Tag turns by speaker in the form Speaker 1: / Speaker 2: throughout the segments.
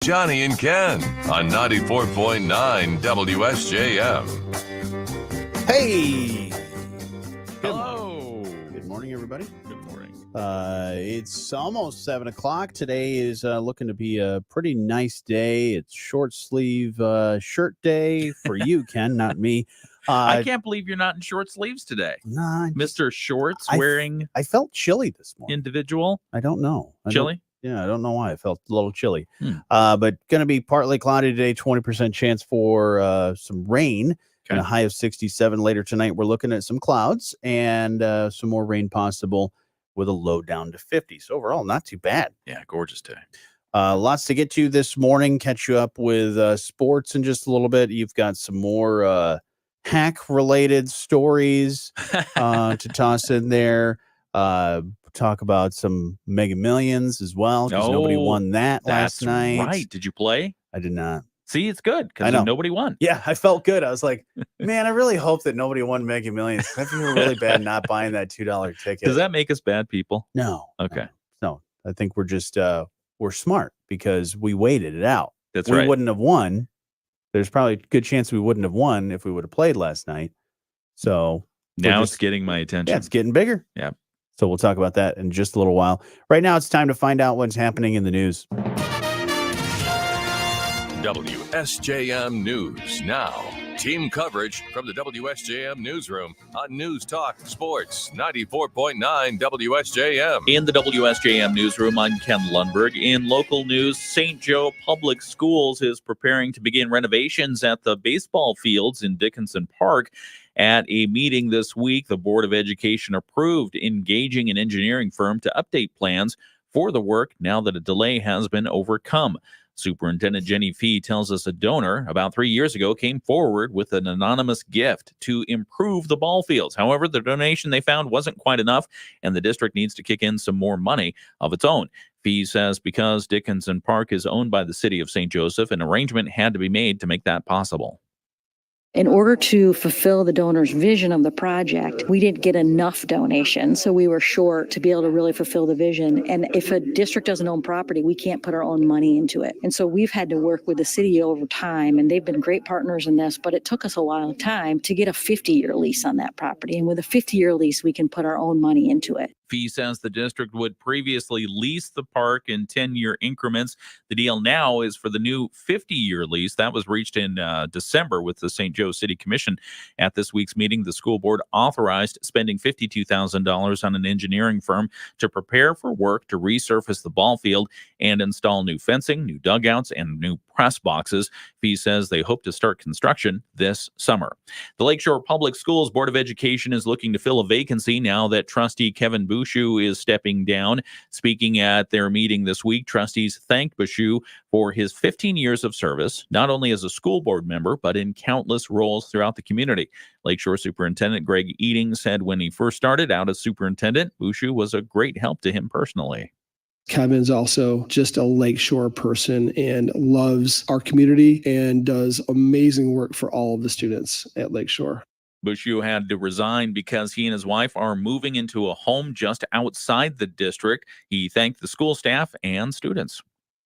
Speaker 1: Jonny and Ken on 94.9 WSJM.
Speaker 2: Hey!
Speaker 3: Hello.
Speaker 2: Good morning, everybody.
Speaker 3: Good morning.
Speaker 2: It's almost 7 o'clock. Today is looking to be a pretty nice day. It's short sleeve shirt day for you, Ken, not me.
Speaker 3: I can't believe you're not in short sleeves today.
Speaker 2: Nah,
Speaker 3: Mr. Shorts
Speaker 2: I
Speaker 3: wearing
Speaker 2: I felt chilly this morning.
Speaker 3: individual.
Speaker 2: I don't know.
Speaker 3: Chilly?
Speaker 2: I don't know why. I felt a little chilly. But going to be partly cloudy today, 20% chance for some rain.
Speaker 3: Okay.
Speaker 2: And a high of 67 later tonight. We're looking at some clouds and some more rain possible with a low down to 50. So overall, not too bad.
Speaker 3: Yeah, gorgeous day.
Speaker 2: Lots to get to this morning. Catch you up with sports in just a little bit. You've got some more hack-related stories to toss in there. Talk about some Mega Millions as well, because nobody won that last night.
Speaker 3: That's right. Did you play?
Speaker 2: I did not.
Speaker 3: See, it's good because nobody won.
Speaker 2: Yeah, I felt good. I was like, man, I really hope that nobody won Mega Millions. I feel really bad not buying that $2 ticket.
Speaker 3: Does that make us bad people?
Speaker 2: No.
Speaker 3: Okay.
Speaker 2: No. I think we're just we're smart because we waited it out.
Speaker 3: That's right.
Speaker 2: We wouldn't have won. There's probably a good chance we wouldn't have won if we would have played last night. So
Speaker 3: now it's getting my attention.
Speaker 2: Yeah, it's getting bigger.
Speaker 3: Yeah.
Speaker 2: So we'll talk about that in just a little while. Right now, it's time to find out what's happening in the news.
Speaker 1: WSJM News Now. Team coverage from the WSJM Newsroom on News Talk Sports 94.9 WSJM.
Speaker 3: In the WSJM Newsroom, I'm Ken Lundberg. In local news, St. Joe Public Schools is preparing to begin renovations at the baseball fields in Dickinson Park. At a meeting this week, the Board of Education approved engaging an engineering firm to update plans for the work now that a delay has been overcome. Superintendent Jenny Fee tells us a donor about 3 years ago came forward with an anonymous gift to improve the ball fields. However, the donation they found wasn't quite enough, and the district needs to kick in some more money of its own. Fee says because Dickinson Park is owned by the city of St. Joseph, an arrangement had to be made to make that possible.
Speaker 4: In order to fulfill the donor's vision of the project, we didn't get enough donations, so we were short to be able to really fulfill the vision. And if a district doesn't own property, we can't put our own money into it. And so we've had to work with the city over time, and they've been great partners in this, but it took us a while of time to get a 50-year lease on that property. And with a 50-year lease, we can put our own money into it.
Speaker 3: Fee says the district would previously lease the park in 10-year increments. The deal now is for the new 50-year lease. That was reached in December with the St. Joe City Commission. At this week's meeting, the school board authorized spending $52,000 on an engineering firm to prepare for work to resurface the ball field and install new fencing, new dugouts, and new press boxes. Fee says they hope to start construction this summer. The Lakeshore Public Schools Board of Education is looking to fill a vacancy now that trustee Kevin Bouchou is stepping down. Speaking at their meeting this week, trustees thanked Bouchou for his 15 years of service, not only as a school board member, but in countless roles throughout the community. Lakeshore Superintendent Greg Eating said when he first started out as superintendent, Bouchou was a great help to him personally.
Speaker 5: Kevin's also just a Lakeshore person and loves our community and does amazing work for all of the students at Lakeshore.
Speaker 3: Bouchou had to resign because he and his wife are moving into a home just outside the district. He thanked the school staff and students.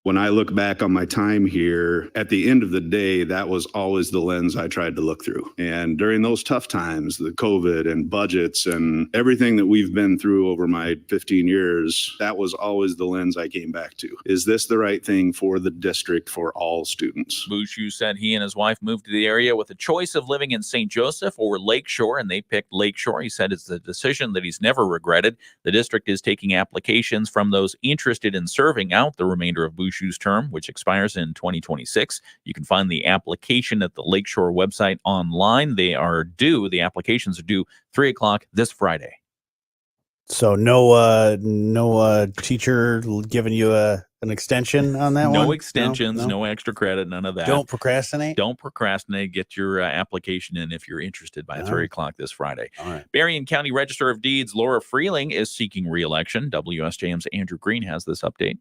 Speaker 6: When I look back on my time here, at the end of the day, that was always the lens I tried to look through. And during those tough times, the COVID and budgets and everything that we've been through over my 15 years, that was always the lens I came back to. Is this the right thing for the district, for all students?
Speaker 3: Bouchou said he and his wife moved to the area with a choice of living in St. Joseph or Lakeshore, and they picked Lakeshore. He said it's a decision that he's never regretted. The district is taking applications from those interested in serving out the remainder of Bouchou's term, which expires in 2026. You can find the application at the Lakeshore website online. The applications are due 3 o'clock this Friday.
Speaker 2: So no teacher giving you an extension on that one?
Speaker 3: No extensions, no extra credit, none of that.
Speaker 2: Don't procrastinate?
Speaker 3: Don't procrastinate. Get your application in if you're interested by 3 o'clock this Friday.
Speaker 2: All right.
Speaker 3: Berrien County Register of Deeds Laura Freeling is seeking re-election. WSJM's Andrew Green has this update.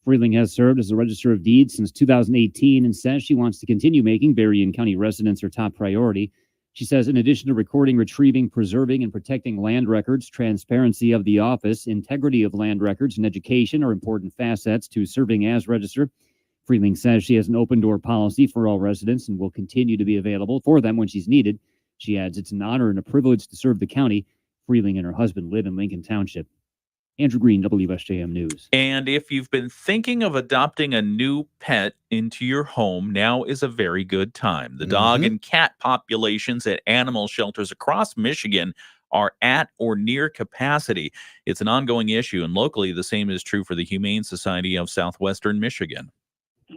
Speaker 7: Freeling has served as a Register of Deeds since 2018 and says she wants to continue making Berrien County residents her top priority. She says in addition to recording, retrieving, preserving, and protecting land records, transparency of the office, integrity of land records, and education are important facets to serving as Register. Freeling says she has an open door policy for all residents and will continue to be available for them when she's needed. She adds, it's an honor and a privilege to serve the county. Freeling and her husband live in Lincoln Township. Andrew Green, WSJM News.
Speaker 3: And if you've been thinking of adopting a new pet into your home, now is a very good time. The dog and cat populations at animal shelters across Michigan are at or near capacity. It's an ongoing issue, and locally, the same is true for the Humane Society of Southwestern Michigan.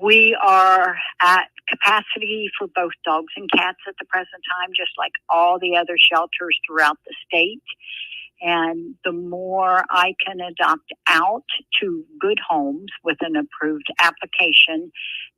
Speaker 8: We are at capacity for both dogs and cats at the present time, just like all the other shelters throughout the state. And the more I can adopt out to good homes with an approved application,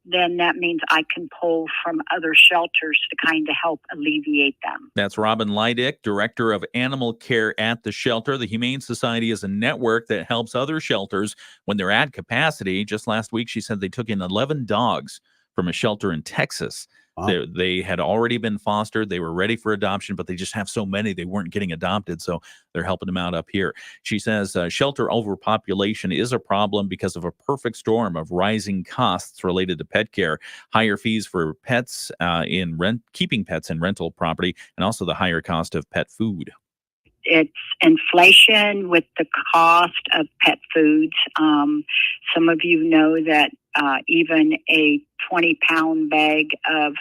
Speaker 8: then that means I can pull from other shelters to kind of help alleviate them.
Speaker 3: That's Robin Leidick, Director of Animal Care at the shelter. The Humane Society is a network that helps other shelters when they're at capacity. Just last week, she said they took in 11 dogs from a shelter in Texas. Wow. They had already been fostered. They were ready for adoption, but they just have so many, they weren't getting adopted. So they're helping them out up here. She says shelter overpopulation is a problem because of a perfect storm of rising costs related to pet care, higher fees for pets keeping pets in rental property, and also the higher cost of pet food.
Speaker 8: It's inflation with the cost of pet foods. Some of you know that even a 20-pound bag of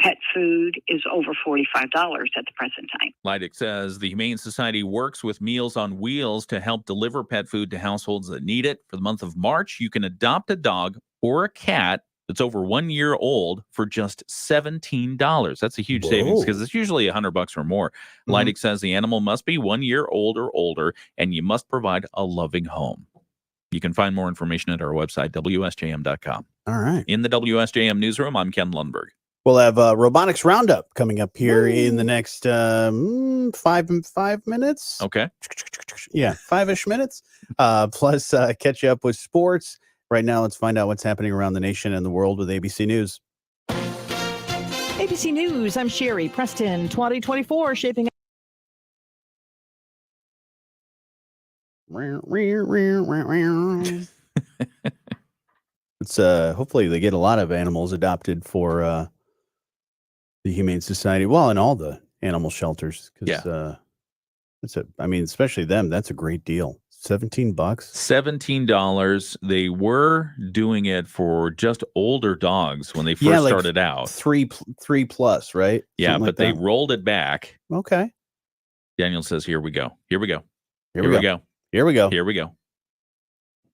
Speaker 8: pet food is over $45 at the present time.
Speaker 3: Leidick says the Humane Society works with Meals on Wheels to help deliver pet food to households that need it. For the month of March, you can adopt a dog or a cat that's over 1 year old for just $17. That's a huge savings because it's usually $100 or more. Leidick says the animal must be 1 year old or older, and you must provide a loving home. You can find more information at our website, WSJM.com.
Speaker 2: All right.
Speaker 3: In the WSJM newsroom, I'm Ken Lundberg.
Speaker 2: We'll have Robotics Roundup coming up here in the next 5 minutes.
Speaker 3: Okay.
Speaker 2: Yeah, 5-ish minutes. Plus, catch you up with sports. Right now, let's find out what's happening around the nation and the world with ABC News.
Speaker 9: ABC News, I'm Sherry Preston. 2024 shaping up.
Speaker 2: It's hopefully they get a lot of animals adopted for the Humane Society. Well, and all the animal shelters. Especially them. That's a great deal. $17.
Speaker 3: $17. They were doing it for just older dogs when they first started out.
Speaker 2: Three plus, right?
Speaker 3: Yeah,
Speaker 2: Something
Speaker 3: but they rolled it back.
Speaker 2: Okay.
Speaker 3: Daniel says, "Here we go. Here we go.
Speaker 2: Here we go. Here we go.
Speaker 3: Here we go."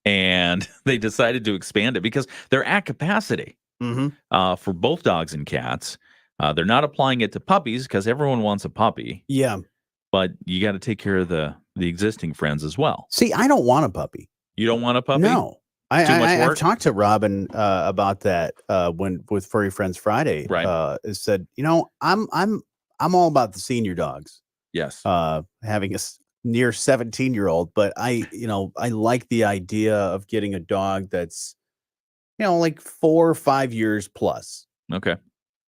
Speaker 3: And they decided to expand it because they're at capacity for both dogs and cats. They're not applying it to puppies because everyone wants a puppy.
Speaker 2: Yeah.
Speaker 3: But you got to take care of the existing friends as well.
Speaker 2: See, I don't want a puppy.
Speaker 3: You don't want a puppy?
Speaker 2: No. I've talked to Robin about that with Furry Friends Friday.
Speaker 3: Right.
Speaker 2: Said, I'm all about the senior dogs.
Speaker 3: Yes.
Speaker 2: Having a near 17-year-old, but I like the idea of getting a dog that's, like 4 or 5 years plus.
Speaker 3: Okay.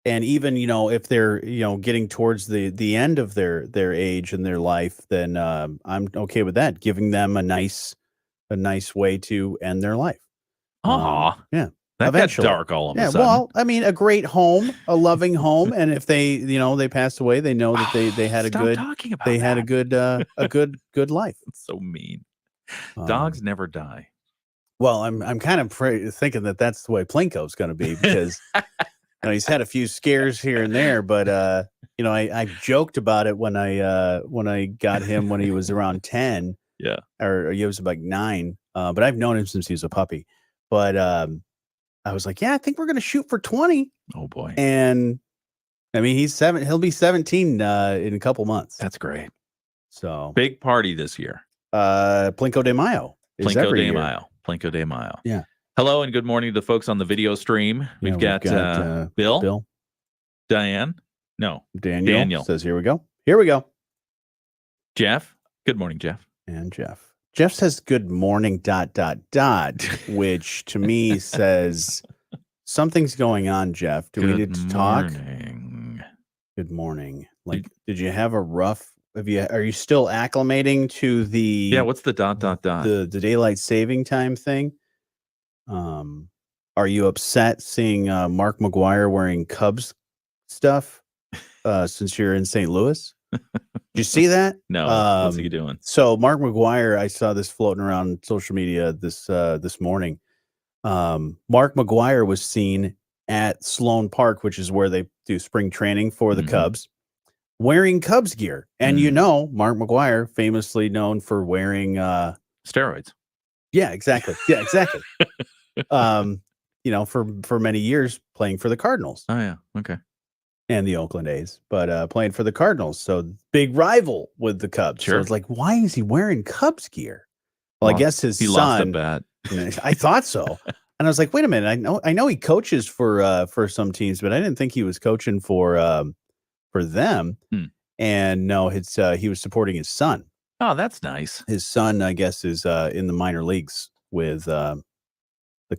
Speaker 2: And even, if they're, getting towards the end of their age and their life, then I'm okay with that. Giving them a nice way to end their life. Yeah.
Speaker 3: That
Speaker 2: eventually.
Speaker 3: got dark all of a sudden.
Speaker 2: Well, a great home, a loving home, and if they, they passed away, they know that they had a good life.
Speaker 3: It's so mean. Dogs never die.
Speaker 2: Well, I'm kind of thinking that that's the way Plinko's going to be because he's had a few scares here and there, but I joked about it when I got him when he was around 10.
Speaker 3: Yeah.
Speaker 2: Or he was about 9. But I've known him since he was a puppy. But I was like, yeah, I think we're going to shoot for 20.
Speaker 3: Oh boy.
Speaker 2: And he's 7. He'll be 17 in a couple months.
Speaker 3: That's great.
Speaker 2: So
Speaker 3: big party this year.
Speaker 2: Plinko de Mayo.
Speaker 3: Plinko de Mayo.
Speaker 2: Yeah.
Speaker 3: Hello and good morning to the folks on the video stream. We've got Bill, Diane. No, Daniel
Speaker 2: says, here we go. Here we go.
Speaker 3: Jeff. Good morning, Jeff.
Speaker 2: And Jeff. Jeff says good morning, ... which to me says something's going on, Jeff. Do we need to talk? Good morning. Like, did you have a rough, are you still acclimating to the,
Speaker 3: what's the ...
Speaker 2: the daylight saving time thing? Are you upset seeing Mark McGuire wearing Cubs stuff since you're in St. Louis? Did you see that?
Speaker 3: No. What's he doing?
Speaker 2: So Mark McGuire, I saw this floating around social media this morning. Mark McGuire was seen at Sloan Park, which is where they do spring training for the Cubs, wearing Cubs gear. And Mark McGuire, famously known for wearing
Speaker 3: steroids.
Speaker 2: Yeah, exactly. Yeah, exactly. For many years playing for the Cardinals.
Speaker 3: Oh yeah, okay.
Speaker 2: And the Oakland A's, but playing for the Cardinals, so big rival with the Cubs.
Speaker 3: Sure.
Speaker 2: So it's like, why is he wearing Cubs gear? Well, I guess his
Speaker 3: he
Speaker 2: son.
Speaker 3: lost a bet.
Speaker 2: I thought so, and I was like, wait a minute. I know he coaches for some teams, but I didn't think he was coaching for them. And no, it's he was supporting his son.
Speaker 3: Oh, that's nice.
Speaker 2: His son, I guess, is in the minor leagues with the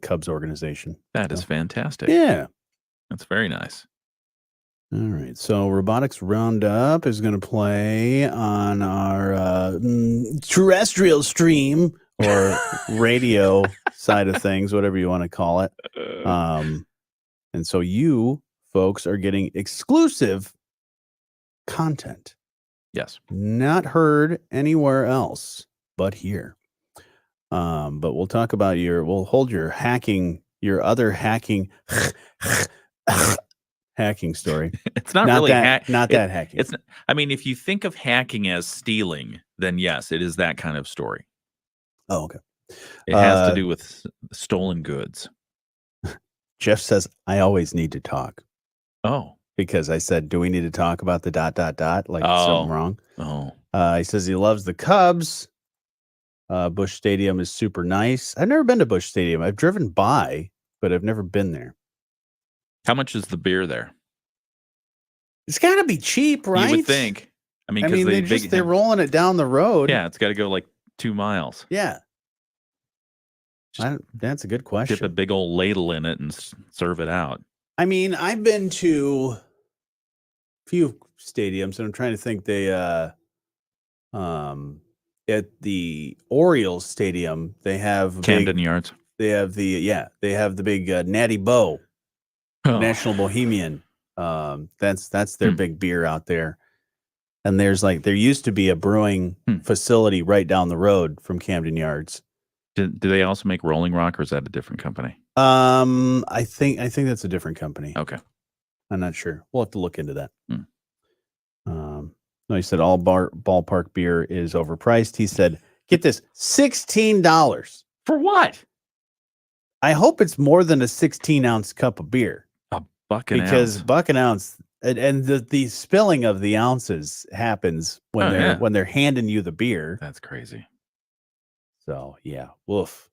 Speaker 2: Cubs organization.
Speaker 3: That is fantastic.
Speaker 2: Yeah,
Speaker 3: that's very nice.
Speaker 2: All right, so Robotics Roundup is going to play on our terrestrial stream or radio side of things, whatever you want to call it. And so you folks are getting exclusive content.
Speaker 3: Yes.
Speaker 2: Not heard anywhere else but here. But we'll talk about we'll hold your other hacking hacking story.
Speaker 3: It's not really
Speaker 2: that hacking.
Speaker 3: It's. I mean, if you think of hacking as stealing, then yes, it is that kind of story.
Speaker 2: Oh, okay.
Speaker 3: It has to do with stolen goods.
Speaker 2: Jeff says, I always need to talk.
Speaker 3: Oh.
Speaker 2: Because I said, do we need to talk about the ... Like something wrong.
Speaker 3: Oh.
Speaker 2: He says he loves the Cubs. Busch Stadium is super nice. I've never been to Busch Stadium. I've driven by, but I've never been there.
Speaker 3: How much is the beer there?
Speaker 2: It's got to be cheap, right?
Speaker 3: You would think. I mean,
Speaker 2: they're rolling it down the road.
Speaker 3: Yeah, it's got to go like 2 miles.
Speaker 2: Yeah. That's a good question.
Speaker 3: Dip a big old ladle in it and serve it out.
Speaker 2: I mean, I've been to a few stadiums, and I'm trying to think. They at the Orioles Stadium, they have
Speaker 3: Camden Yards.
Speaker 2: They have the big Natty Boh, National Bohemian. That's their big beer out there. And there used to be a brewing facility right down the road from Camden Yards.
Speaker 3: Do they also make Rolling Rock, or is that a different company?
Speaker 2: I think that's a different company.
Speaker 3: Okay.
Speaker 2: I'm not sure. We'll have to look into that. No, he said all ballpark beer is overpriced. He said, get this, $16.
Speaker 3: For what?
Speaker 2: I hope it's more than a 16-ounce cup of beer.
Speaker 3: A buck an ounce.
Speaker 2: Because buck an ounce, and the spilling of the ounces happens when they're handing you the beer.
Speaker 3: That's crazy.
Speaker 2: So yeah, woof.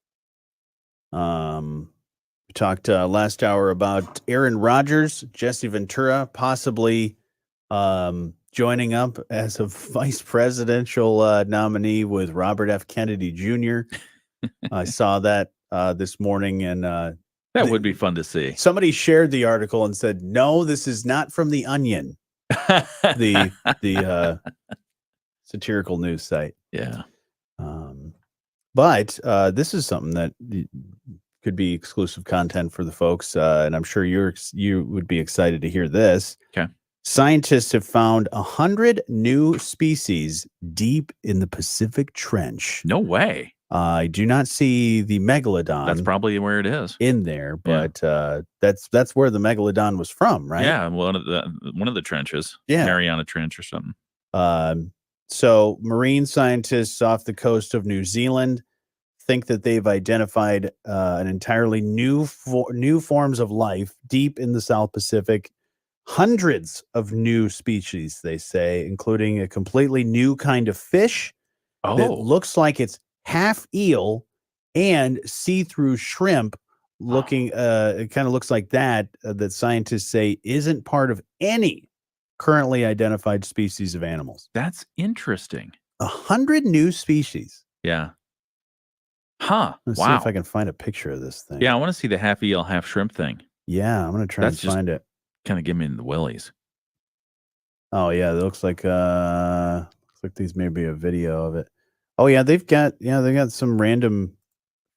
Speaker 2: We talked last hour about Aaron Rodgers, Jesse Ventura possibly joining up as a vice presidential nominee with Robert F. Kennedy Jr. I saw that this morning, and
Speaker 3: that would be fun to see.
Speaker 2: Somebody shared the article and said, "No, this is not from The Onion," the satirical news site.
Speaker 3: Yeah.
Speaker 2: But this is something that could be exclusive content for the folks, and I'm sure you would be excited to hear this.
Speaker 3: Okay.
Speaker 2: Scientists have found 100 new species deep in the Pacific Trench.
Speaker 3: No way.
Speaker 2: I do not see the megalodon.
Speaker 3: That's probably where it is
Speaker 2: in there, but that's where the megalodon was from, right?
Speaker 3: Yeah, one of the trenches.
Speaker 2: Yeah,
Speaker 3: Mariana Trench or something.
Speaker 2: So marine scientists off the coast of New Zealand think that they've identified an entirely new forms of life deep in the South Pacific. Hundreds of new species, they say, including a completely new kind of fish that looks like it's half eel and see-through shrimp looking. It kind of looks like that scientists say isn't part of any currently identified species of animals.
Speaker 3: That's interesting.
Speaker 2: 100 new species.
Speaker 3: Yeah. Huh.
Speaker 2: Let's see if I can find a picture of this thing.
Speaker 3: Yeah, I want to see the half eel, half shrimp thing.
Speaker 2: Yeah, I'm going to try and find it.
Speaker 3: Kind of give me the willies.
Speaker 2: Oh yeah, it looks like these may be a video of it. Oh yeah, they've got some random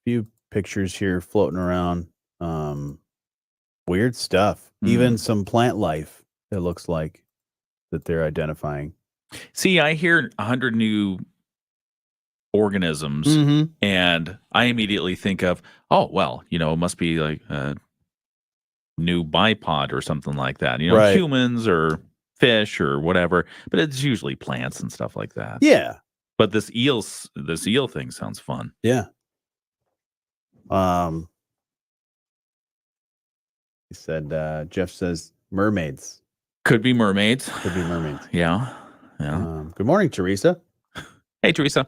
Speaker 2: few pictures here floating around. Weird stuff. Even some plant life, it looks like, that they're identifying.
Speaker 3: See, I hear 100 new organisms, and I immediately think of, oh, well, it must be like a new bipod or something like that.
Speaker 2: Right.
Speaker 3: Humans or fish or whatever, but it's usually plants and stuff like that.
Speaker 2: Yeah.
Speaker 3: But this eel thing sounds fun.
Speaker 2: Yeah. He said, Jeff says mermaids.
Speaker 3: Could be mermaids.
Speaker 2: Could be mermaids.
Speaker 3: Yeah.
Speaker 2: Good morning, Teresa.
Speaker 3: Hey, Teresa.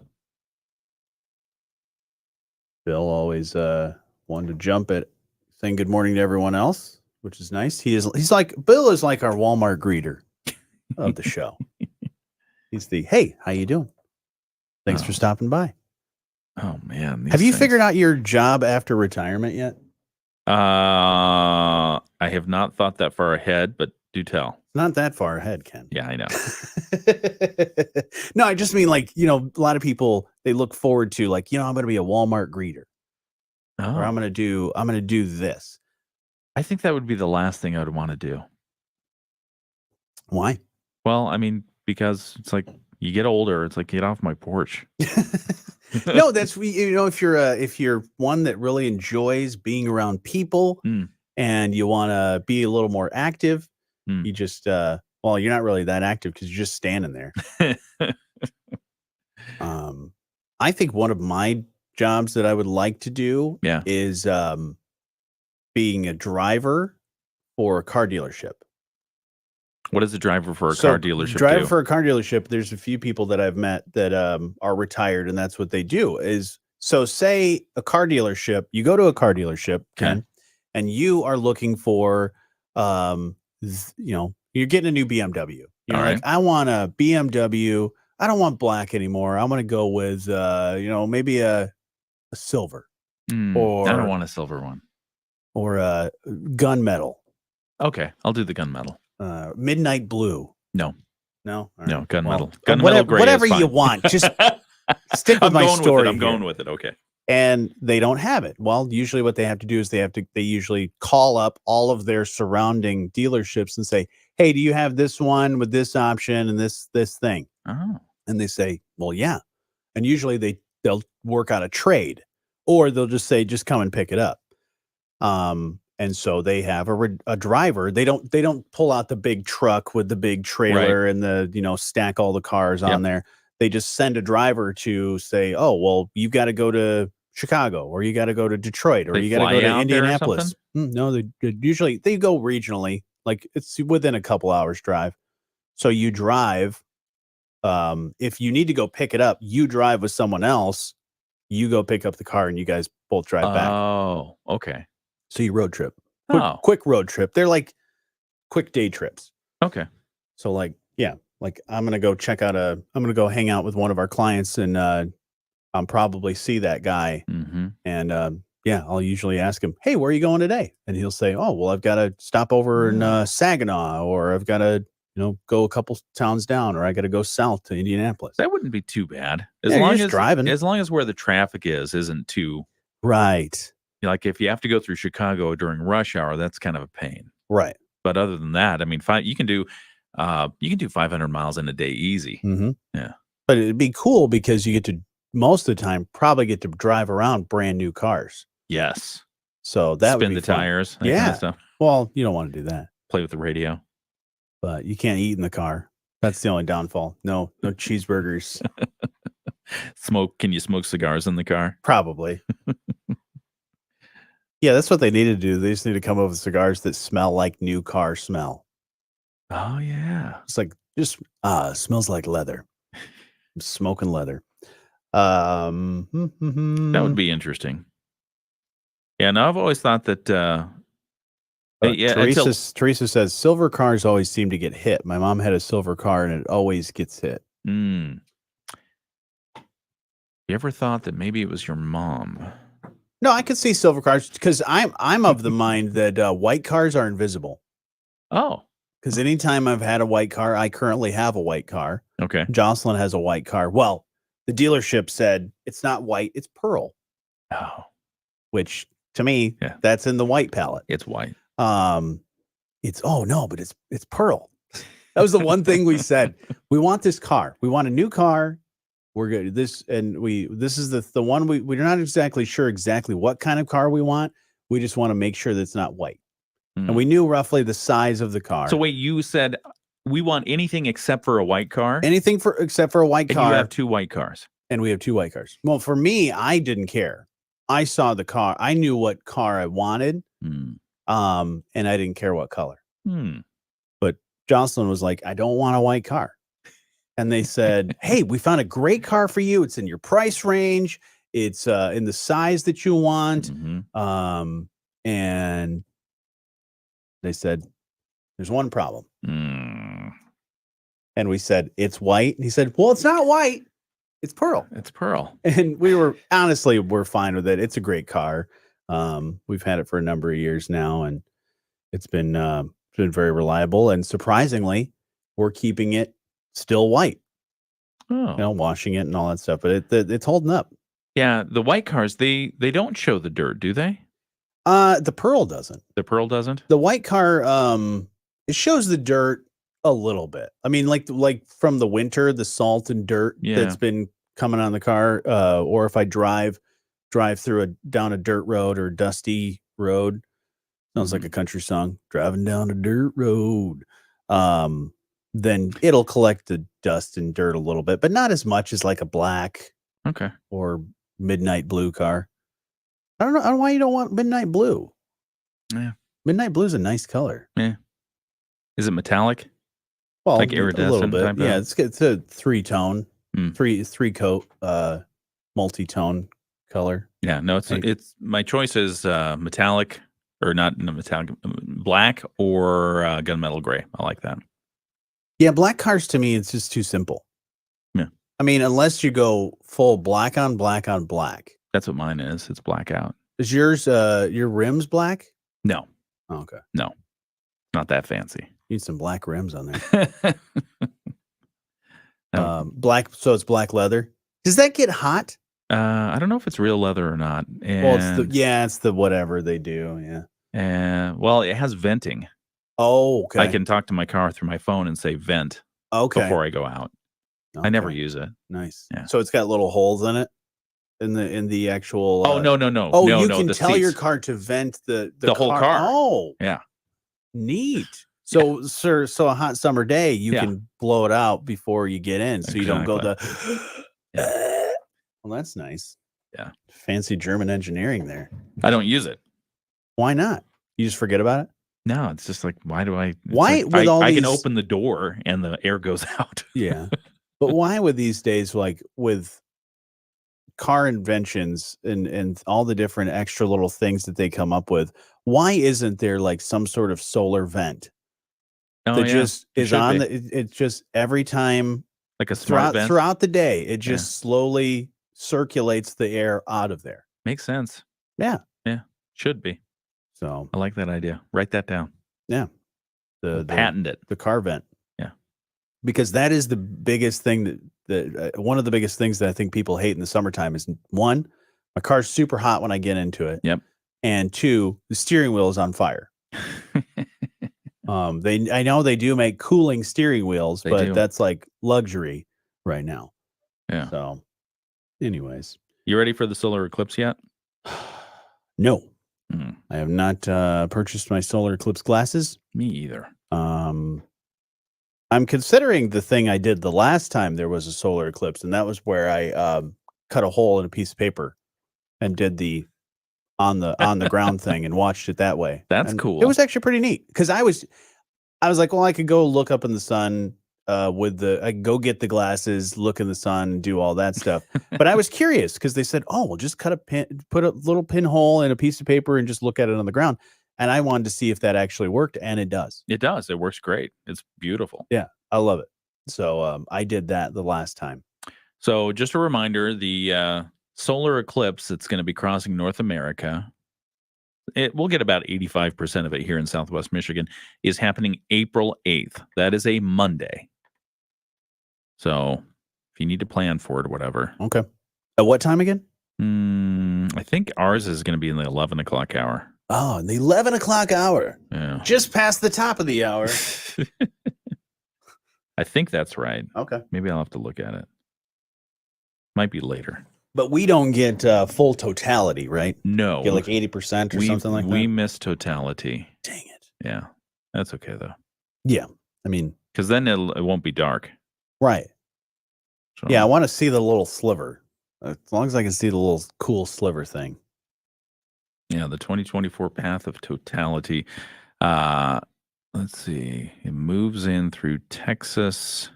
Speaker 2: Bill always wanted to jump at saying good morning to everyone else, which is nice. Bill is like our Walmart greeter of the show. He's hey, how you doing? Thanks for stopping by.
Speaker 3: Oh man.
Speaker 2: Have you figured out your job after retirement yet?
Speaker 3: I have not thought that far ahead, but do tell.
Speaker 2: Not that far ahead, Ken.
Speaker 3: Yeah, I know.
Speaker 2: No, I just mean a lot of people, they look forward to I'm going to be a Walmart greeter. Or I'm going to do this.
Speaker 3: I think that would be the last thing I would want to do.
Speaker 2: Why?
Speaker 3: Well, I mean, because it's like you get older, it's like get off my porch.
Speaker 2: No, that's if you're one that really enjoys being around people and you want to be a little more active, you just you're not really that active because you're just standing there. I think one of my jobs that I would like to do is being a driver for a car dealership.
Speaker 3: What is a driver for a car dealership
Speaker 2: Driver
Speaker 3: do?
Speaker 2: for a car dealership, there's a few people that I've met that are retired, and that's what they do. Say a car dealership, you go to a car dealership, Ken, and you are looking for, you're getting a new BMW. You're like, I want a BMW. I don't want black anymore. I'm going to go with, maybe a silver. Or
Speaker 3: I don't want a silver one.
Speaker 2: Or a gunmetal.
Speaker 3: Okay, I'll do the gunmetal.
Speaker 2: Midnight blue.
Speaker 3: No.
Speaker 2: No,
Speaker 3: no, gunmetal.
Speaker 2: Gunmetal gray. Whatever you want. Just stick with my story.
Speaker 3: I'm going with it. Okay.
Speaker 2: And they don't have it. Well, usually what they have to do is they usually call up all of their surrounding dealerships and say, "Hey, do you have this one with this option and this thing?"
Speaker 3: Oh.
Speaker 2: And they say, "Well, yeah." And usually they'll work out a trade, or they'll just say, "Just come and pick it up." And so they have a driver. They don't pull out the big truck with the big trailer and the, stack all the cars on there. They just send a driver to say, "Oh, well, you've got to go to Chicago, or you got to go to Detroit, or you got to go to Indianapolis." No, they usually go regionally, like it's within a couple hours drive. So you drive. If you need to go pick it up, you drive with someone else. You go pick up the car, and you guys both drive back.
Speaker 3: Oh, okay.
Speaker 2: So you road trip.
Speaker 3: Quick
Speaker 2: road trip. They're like quick day trips.
Speaker 3: Okay.
Speaker 2: So I'm going to go I'm going to go hang out with one of our clients, and I'll probably see that guy.
Speaker 3: Mm-hmm.
Speaker 2: And I'll usually ask him, "Hey, where are you going today?" And he'll say, "Oh, well, I've got to stop over in Saginaw, or I've got to, go a couple towns down, or I got to go south to Indianapolis."
Speaker 3: That wouldn't be too bad.
Speaker 2: As long as driving.
Speaker 3: As long as where the traffic isn't too.
Speaker 2: Right.
Speaker 3: Like if you have to go through Chicago during rush hour, that's kind of a pain.
Speaker 2: Right.
Speaker 3: But other than that, I mean, you can do 500 miles in a day easy.
Speaker 2: Mm-hmm.
Speaker 3: Yeah.
Speaker 2: But it'd be cool because you get to, most of the time, probably get to drive around brand new cars.
Speaker 3: Yes.
Speaker 2: So that
Speaker 3: spin
Speaker 2: would be
Speaker 3: the
Speaker 2: fun.
Speaker 3: tires. That
Speaker 2: Yeah.
Speaker 3: kind of stuff.
Speaker 2: Well, you don't want to do that.
Speaker 3: Play with the radio.
Speaker 2: But you can't eat in the car. That's the only downfall. No cheeseburgers.
Speaker 3: Can you smoke cigars in the car?
Speaker 2: Probably. Yeah, that's what they need to do. They just need to come up with cigars that smell like new car smell.
Speaker 3: Oh, yeah.
Speaker 2: It's like, just, smells like leather. I'm smoking leather. That
Speaker 3: would be interesting. Yeah, no, I've always thought that...
Speaker 2: Teresa says, silver cars always seem to get hit. My mom had a silver car, and it always gets hit.
Speaker 3: You ever thought that maybe it was your mom?
Speaker 2: No, I could see silver cars because I'm of the mind that white cars are invisible.
Speaker 3: Oh.
Speaker 2: Because anytime I've had a white car, I currently have a white car.
Speaker 3: Okay.
Speaker 2: Jocelyn has a white car. Well, the dealership said it's not white, it's pearl.
Speaker 3: Oh.
Speaker 2: Which to me,
Speaker 3: Yeah.
Speaker 2: that's in the white palette.
Speaker 3: It's white.
Speaker 2: It's but it's pearl. That was the one thing we said. We want this car. We want a new car. We're good. This is the one we're not exactly sure exactly what kind of car we want. We just want to make sure that it's not white. And we knew roughly the size of the car.
Speaker 3: So wait, you said we want anything except for a white car?
Speaker 2: Anything except for a white car.
Speaker 3: And you have 2 white cars.
Speaker 2: And we have 2 white cars. Well, for me, I didn't care. I saw the car. I knew what car I wanted. And I didn't care what color. But Jocelyn was like, I don't want a white car. And they said, hey, we found a great car for you. It's in your price range. It's in the size that you want. And they said, there's one problem. And we said, it's white. And he said, well, it's not white. It's pearl.
Speaker 3: It's pearl.
Speaker 2: And we're fine with it. It's a great car. We've had it for a number of years now, and it's been very reliable. And surprisingly, we're keeping it still white. Washing it and all that stuff. But it's holding up.
Speaker 3: Yeah, the white cars, they don't show the dirt, do they?
Speaker 2: The pearl doesn't.
Speaker 3: The pearl doesn't?
Speaker 2: The white car, it shows the dirt a little bit. I mean, like from the winter, the salt and dirt that's been coming on the car, or if I drive through down a dirt road or dusty road. Sounds like a country song. Driving down a dirt road. Then it'll collect the dust and dirt a little bit, but not as much as like a black or midnight blue car. I don't know why you don't want midnight blue.
Speaker 3: Yeah.
Speaker 2: Midnight blue is a nice color.
Speaker 3: Yeah. Is it metallic?
Speaker 2: Well,
Speaker 3: like iridescent
Speaker 2: a little bit.
Speaker 3: type of?
Speaker 2: Yeah, it's a 3-tone, three coat, multi-tone color.
Speaker 3: Yeah, no, it's my choice is metallic or not metallic, black or gunmetal gray. I like that.
Speaker 2: Yeah, black cars to me, it's just too simple.
Speaker 3: Yeah.
Speaker 2: I mean, unless you go full black on black on black.
Speaker 3: That's what mine is. It's blackout.
Speaker 2: Is yours your rims black?
Speaker 3: No.
Speaker 2: Oh, okay.
Speaker 3: No. Not that fancy.
Speaker 2: Need some black rims on there. Black, so it's black leather. Does that get hot?
Speaker 3: I don't know if it's real leather or not. And,
Speaker 2: well, it's the whatever they do. Yeah.
Speaker 3: Well, it has venting.
Speaker 2: Oh, okay.
Speaker 3: I can talk to my car through my phone and say vent before I go out. Okay. I never use it.
Speaker 2: Nice.
Speaker 3: Yeah.
Speaker 2: So it's got little holes in it in the actual.
Speaker 3: Oh, no.
Speaker 2: Oh,
Speaker 3: no,
Speaker 2: you
Speaker 3: no,
Speaker 2: can tell
Speaker 3: seats.
Speaker 2: your car to vent the
Speaker 3: whole car.
Speaker 2: Oh,
Speaker 3: yeah.
Speaker 2: Neat. So, so a hot summer day, you can blow it out before you get in, so you don't go Well, that's nice.
Speaker 3: Yeah.
Speaker 2: Fancy German engineering there.
Speaker 3: I don't use it.
Speaker 2: Why not? You just forget about it?
Speaker 3: No, it's just like, why do I?
Speaker 2: Why
Speaker 3: like,
Speaker 2: with all
Speaker 3: I
Speaker 2: these...
Speaker 3: can open the door and the air goes out.
Speaker 2: Yeah. But why with these days, like with car inventions and all the different extra little things that they come up with, why isn't there like some sort of solar vent that just is on it's just every time,
Speaker 3: like a smart vent
Speaker 2: throughout the day, it just slowly circulates the air out of there.
Speaker 3: Makes sense.
Speaker 2: Yeah.
Speaker 3: Should be.
Speaker 2: So
Speaker 3: I like that idea. Write that down.
Speaker 2: Yeah.
Speaker 3: Patent it.
Speaker 2: The car vent.
Speaker 3: Yeah.
Speaker 2: Because that is the biggest thing that one of the biggest things that I think people hate in the summertime is, one, my car's super hot when I get into it.
Speaker 3: Yep.
Speaker 2: And two, the steering wheel is on fire. I know they do make cooling steering wheels, but that's like luxury right now.
Speaker 3: Yeah.
Speaker 2: So anyways.
Speaker 3: You ready for the solar eclipse yet?
Speaker 2: No. I have not purchased my solar eclipse glasses.
Speaker 3: Me either.
Speaker 2: I'm considering the thing I did the last time there was a solar eclipse, and that was where I cut a hole in a piece of paper and did the on the ground thing and watched it that way.
Speaker 3: That's
Speaker 2: and
Speaker 3: cool.
Speaker 2: It was actually pretty neat because I was like, well, I could go look up in the sun I could go get the glasses, look in the sun, and do all that stuff. But I was curious because they said, oh, well, just put a little pinhole in a piece of paper and just look at it on the ground. And I wanted to see if that actually worked, and it does.
Speaker 3: It does. It works great. It's beautiful.
Speaker 2: Yeah, I love it. So I did that the last time.
Speaker 3: So just a reminder, the solar eclipse that's going to be crossing North America, we'll get about 85% of it here in Southwest Michigan, is happening April 8th. That is a Monday. So if you need to plan for it or whatever.
Speaker 2: Okay. At what time again?
Speaker 3: I think ours is going to be in the 11 o'clock hour.
Speaker 2: Oh, in the 11 o'clock hour.
Speaker 3: Yeah.
Speaker 2: Just past the top of the hour.
Speaker 3: I think that's right.
Speaker 2: Okay.
Speaker 3: Maybe I'll have to look at it. Might be later.
Speaker 2: But we don't get full totality, right?
Speaker 3: No.
Speaker 2: Get like 80% or something like that?
Speaker 3: We miss totality.
Speaker 2: Dang it.
Speaker 3: Yeah. That's okay, though.
Speaker 2: Yeah. I mean.
Speaker 3: Because then it won't be dark.
Speaker 2: Right.
Speaker 3: So.
Speaker 2: Yeah, I want to see the little sliver. As long as I can see the little cool sliver thing.
Speaker 3: Yeah, the 2024 path of totality. Let's see. It moves in through Texas,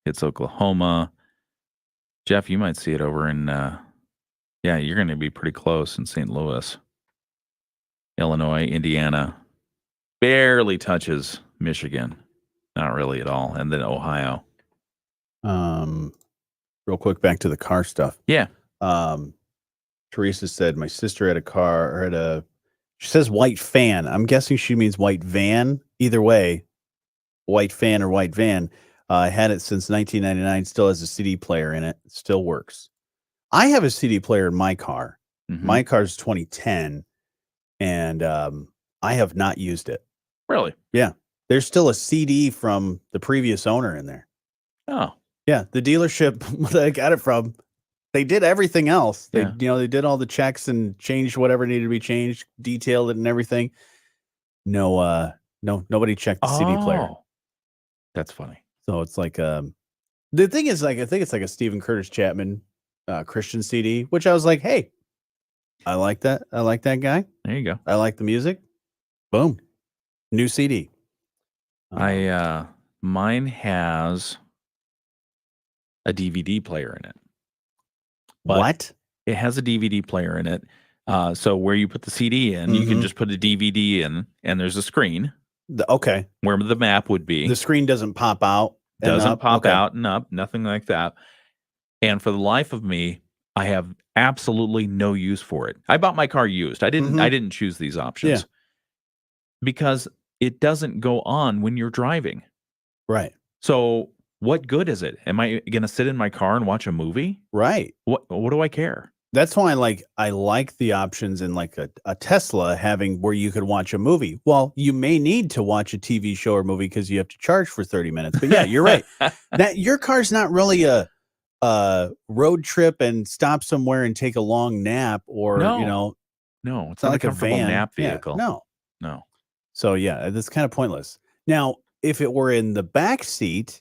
Speaker 3: hits Oklahoma. Jeff, you might see it over in, yeah, you're going to be pretty close in St. Louis. Illinois, Indiana. Barely touches Michigan. Not really at all. And then Ohio.
Speaker 2: Real quick, back to the car stuff.
Speaker 3: Yeah.
Speaker 2: Teresa said my sister had a car or she says white fan. I'm guessing she means white van. Either way, white fan or white van. Had it since 1999. Still has a CD player in it. Still works. I have a CD player in my car.
Speaker 3: Mm-hmm.
Speaker 2: My car's 2010, and I have not used it.
Speaker 3: Really?
Speaker 2: Yeah. There's still a CD from the previous owner in there.
Speaker 3: Oh.
Speaker 2: Yeah, the dealership that I got it from, they did everything else. They, they did all the checks and changed whatever needed to be changed, detailed it and everything. No, nobody checked the CD player.
Speaker 3: That's funny.
Speaker 2: So it's like, the thing is, like, I think it's like a Stephen Curtis Chapman Christian CD, which I was like, hey, I like that. I like that guy.
Speaker 3: There you go.
Speaker 2: I like the music. Boom, new CD.
Speaker 3: Mine has a DVD player in it.
Speaker 2: What?
Speaker 3: It has a DVD player in it. So where you put the CD in, you can just put a DVD in, and there's a screen.
Speaker 2: Okay.
Speaker 3: Where the map would be.
Speaker 2: The screen doesn't pop out.
Speaker 3: Doesn't pop out and up. Nothing like that. And for the life of me, I have absolutely no use for it. I bought my car used. I didn't choose these options.
Speaker 2: Yeah.
Speaker 3: Because it doesn't go on when you're driving.
Speaker 2: Right.
Speaker 3: So what good is it? Am I going to sit in my car and watch a movie?
Speaker 2: Right.
Speaker 3: What do I care?
Speaker 2: That's why I like the options in like a Tesla having where you could watch a movie. Well, you may need to watch a TV show or movie because you have to charge for 30 minutes. But yeah, you're right. That your car's not really a road trip and stop somewhere and take a long nap or
Speaker 3: no, it's not like a comfortable nap vehicle.
Speaker 2: Yeah, no. So yeah, that's kind of pointless. Now, if it were in the back seat,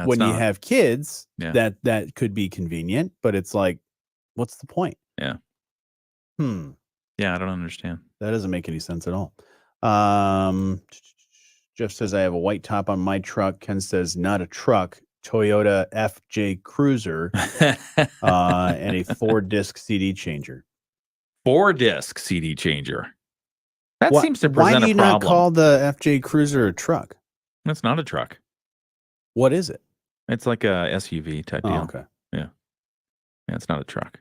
Speaker 2: when you have kids, that could be convenient, but it's like, what's the point?
Speaker 3: Yeah.
Speaker 2: Yeah,
Speaker 3: I don't understand.
Speaker 2: That doesn't make any sense at all. Jeff says I have a white top on my truck. Ken says not a truck, Toyota FJ Cruiser, and a 4-disc CD changer.
Speaker 3: 4-disc CD changer. That seems to present a problem.
Speaker 2: Why do you not call the FJ Cruiser a truck?
Speaker 3: It's not a truck.
Speaker 2: What is it?
Speaker 3: It's like a SUV type deal.
Speaker 2: Okay.
Speaker 3: Yeah, it's not a truck.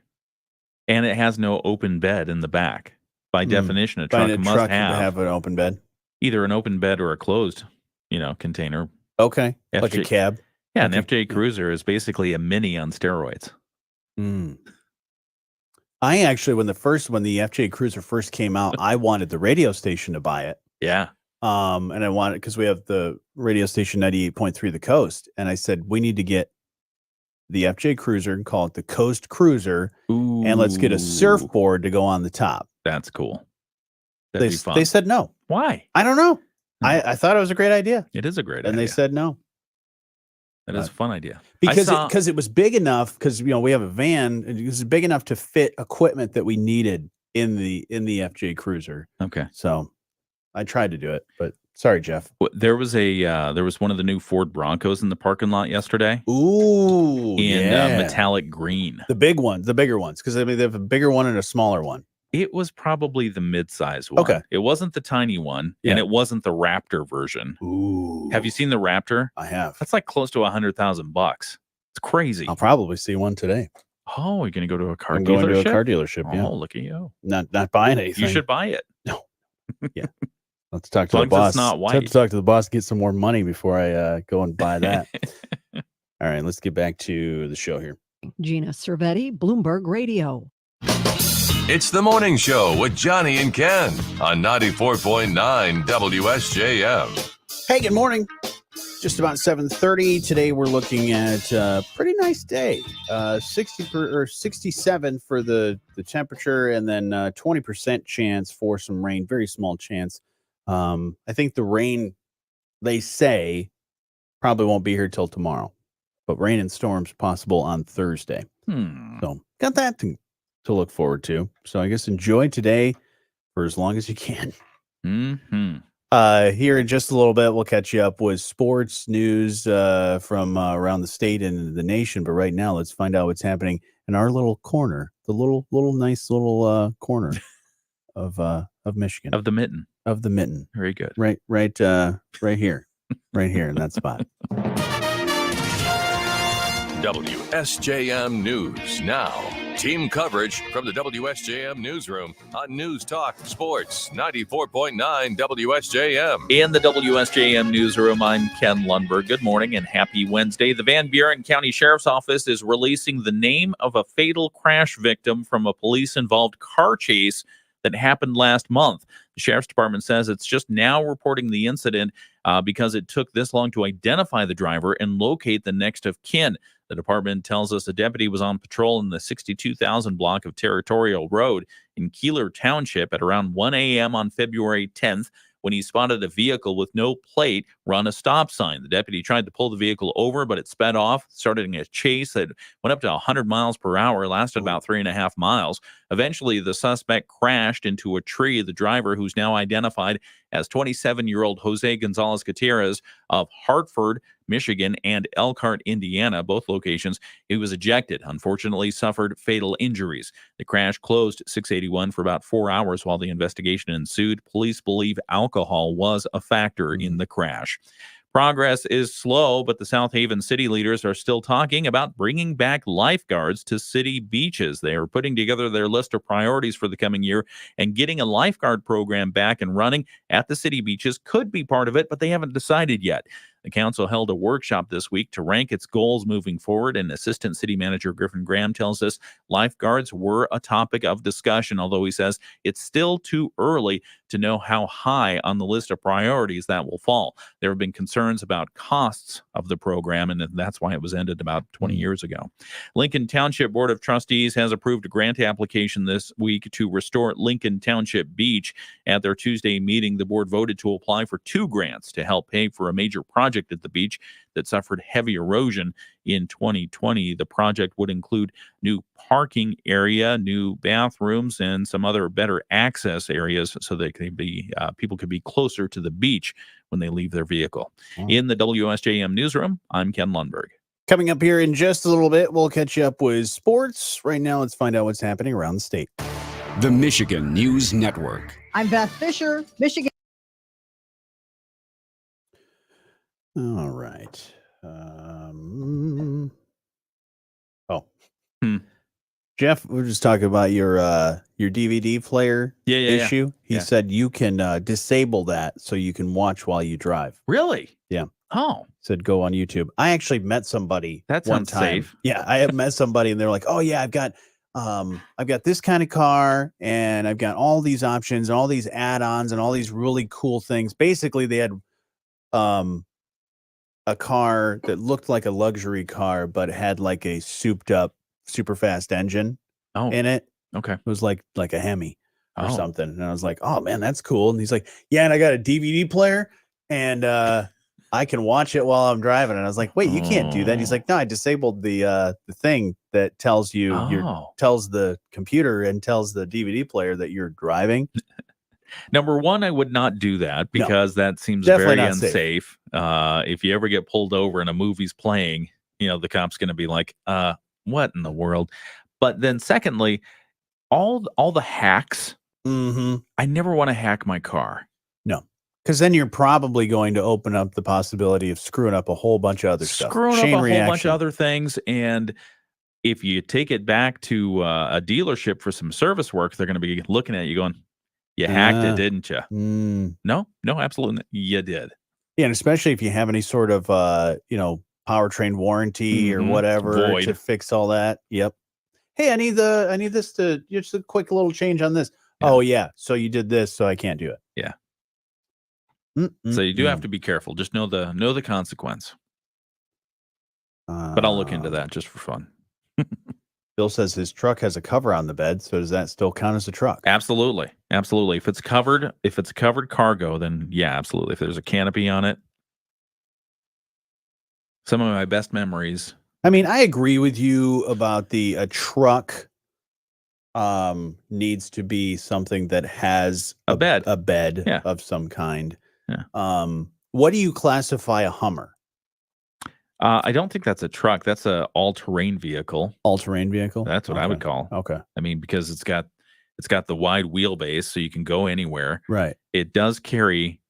Speaker 3: And it has no open bed in the back. By definition, a truck must have
Speaker 2: an open bed.
Speaker 3: Either an open bed or a closed, container.
Speaker 2: Okay. Like a cab.
Speaker 3: Yeah, an FJ Cruiser is basically a Mini on steroids.
Speaker 2: I actually, when the FJ Cruiser first came out, I wanted the radio station to buy it.
Speaker 3: Yeah.
Speaker 2: And I wanted, because we have the radio station 98.3 The Coast, and I said we need to get the FJ Cruiser and call it the Coast Cruiser, and let's get a surfboard to go on the top.
Speaker 3: That's cool. That'd be fun.
Speaker 2: They said no.
Speaker 3: Why?
Speaker 2: I don't know. I thought it was a great idea.
Speaker 3: It is a great idea.
Speaker 2: And they said no.
Speaker 3: That is a fun idea.
Speaker 2: Because it was big enough, because we have a van, it was big enough to fit equipment that we needed in the FJ Cruiser.
Speaker 3: Okay.
Speaker 2: So I tried to do it, but sorry, Jeff.
Speaker 3: There was one of the new Ford Broncos in the parking lot yesterday.
Speaker 2: Ooh,
Speaker 3: in metallic green.
Speaker 2: The bigger ones, because they have a bigger one and a smaller one.
Speaker 3: It was probably the mid-size one.
Speaker 2: Okay.
Speaker 3: It wasn't the tiny one, and it wasn't the Raptor version.
Speaker 2: Ooh.
Speaker 3: Have you seen the Raptor?
Speaker 2: I have.
Speaker 3: That's like close to $100,000. It's crazy.
Speaker 2: I'll probably see one today.
Speaker 3: Oh, you're going to go to a car dealership?
Speaker 2: I'm going to a car dealership, yeah.
Speaker 3: Oh, look at you.
Speaker 2: Not buying anything.
Speaker 3: You should buy it.
Speaker 2: No. Yeah. Let's talk to the boss.
Speaker 3: It's not white.
Speaker 2: Have to talk to the boss, get some more money before I go and buy that. All right, let's get back to the show here.
Speaker 9: Gina Cervetti, Bloomberg Radio.
Speaker 1: It's the morning show with Jonny and Ken on 94.9 WSJM.
Speaker 2: Hey, good morning. Just about 7:30 today. We're looking at a pretty nice day. 67 for the temperature, and then 20% chance for some rain. Very small chance. I think the rain, they say, probably won't be here till tomorrow, but rain and storms possible on Thursday. So got that to look forward to. So I guess enjoy today for as long as you can. Here in just a little bit, we'll catch you up with sports news from around the state and the nation. But right now, let's find out what's happening in our little corner, the nice little corner of Michigan,
Speaker 3: Of the mitten.
Speaker 2: Very
Speaker 3: good.
Speaker 2: Right here, in that spot.
Speaker 1: WSJM News Now. Team coverage from the WSJM newsroom on News Talk Sports 94.9 WSJM.
Speaker 3: In the WSJM newsroom, I'm Ken Lundberg. Good morning and happy Wednesday. The Van Buren County Sheriff's Office is releasing the name of a fatal crash victim from a police-involved car chase that happened last month. The Sheriff's Department says it's just now reporting the incident because it took this long to identify the driver and locate the next of kin. The department tells us a deputy was on patrol in the 62,000 block of Territorial Road in Keeler Township at around 1 a.m. on February 10th when he spotted a vehicle with no plate run a stop sign. The deputy tried to pull the vehicle over, but it sped off, starting a chase that went up to 100 miles per hour, lasted about 3.5 miles. Eventually, the suspect crashed into a tree. The driver, who's now identified as 27-year-old Jose Gonzalez Gutierrez of Hartford, Michigan, and Elkhart, Indiana, both locations, he was ejected. Unfortunately, suffered fatal injuries. The crash closed 681 for about 4 hours while the investigation ensued. Police believe alcohol was a factor in the crash. Progress is slow, but the South Haven city leaders are still talking about bringing back lifeguards to city beaches. They are putting together their list of priorities for the coming year, and getting a lifeguard program back and running at the city beaches could be part of it, but they haven't decided yet. The council held a workshop this week to rank its goals moving forward, and Assistant City Manager Griffin Graham tells us lifeguards were a topic of discussion, although he says it's still too early to know how high on the list of priorities that will fall. There have been concerns about costs of the program, and that's why it was ended about 20 years ago. Lincoln Township Board of Trustees has approved a grant application this week to restore Lincoln Township Beach. At their Tuesday meeting, the board voted to apply for 2 grants to help pay for a major project at the beach that suffered heavy erosion in 2020. The project would include new parking area, new bathrooms, and some other better access areas so that people could be closer to the beach when they leave their vehicle. In the WSJM newsroom, I'm Ken Lundberg.
Speaker 2: Coming up here in just a little bit, we'll catch you up with sports. Right now, let's find out what's happening around the state.
Speaker 10: The Michigan News Network.
Speaker 9: I'm Beth Fisher, Michigan.
Speaker 2: All right. Jeff, we were just talking about your DVD player issue. He said you can disable that so you can watch while you drive.
Speaker 3: Really?
Speaker 2: Yeah.
Speaker 3: Oh.
Speaker 2: Said go on YouTube. I actually met somebody
Speaker 3: that
Speaker 2: one
Speaker 3: sounds
Speaker 2: time.
Speaker 3: Safe.
Speaker 2: Yeah, I have met somebody and they're like, "Oh yeah, I've got this kind of car and I've got all these options and all these add-ons and all these really cool things." Basically, they had a car that looked like a luxury car, but had like a souped up, super fast engine in it.
Speaker 3: Okay.
Speaker 2: It was like a Hemi or something. And I was like, "Oh man, that's cool." And he's like, "Yeah, and I got a DVD player and I can watch it while I'm driving." And I was like, "Wait, you can't do that." And he's like, "No, I disabled the thing that tells you tells the computer and tells the DVD player that you're driving."
Speaker 3: Number one, I would not do that because that seems
Speaker 2: Definitely
Speaker 3: very
Speaker 2: not safe.
Speaker 3: unsafe. If you ever get pulled over and a movie's playing, the cop's going to be like, what in the world? But then secondly, all the hacks, I never want to hack my car.
Speaker 2: No, because then you're probably going to open up the possibility of screwing up a whole bunch of other stuff.
Speaker 3: Screwing up a whole bunch of other things. And if you take it back to a dealership for some service work, they're going to be looking at you going, "You hacked it, didn't you?" No, absolutely not. You did.
Speaker 2: Yeah, and especially if you have any sort of powertrain warranty or whatever
Speaker 3: Void
Speaker 2: to fix all that. Yep. Hey, I need this to just a quick little change on this.
Speaker 3: Yeah.
Speaker 2: Oh yeah, so you did this, so I can't do it.
Speaker 3: Yeah.
Speaker 2: Mm-mm-mm.
Speaker 3: So you do have to be careful. Just know the consequence. But I'll look into that just for fun.
Speaker 2: Bill says his truck has a cover on the bed, so does that still count as a truck?
Speaker 3: Absolutely. If it's covered cargo, then yeah, absolutely. If there's a canopy on it. Some of my best memories.
Speaker 2: I mean, I agree with you about a truck needs to be something that has
Speaker 3: a bed
Speaker 2: yeah. of some kind.
Speaker 3: Yeah.
Speaker 2: What do you classify a Hummer?
Speaker 3: I don't think that's a truck. That's a all-terrain vehicle.
Speaker 2: All-terrain vehicle?
Speaker 3: That's what I would call.
Speaker 2: Okay.
Speaker 3: I mean, because it's got the wide wheelbase, so you can go anywhere.
Speaker 2: Right.
Speaker 3: It does carry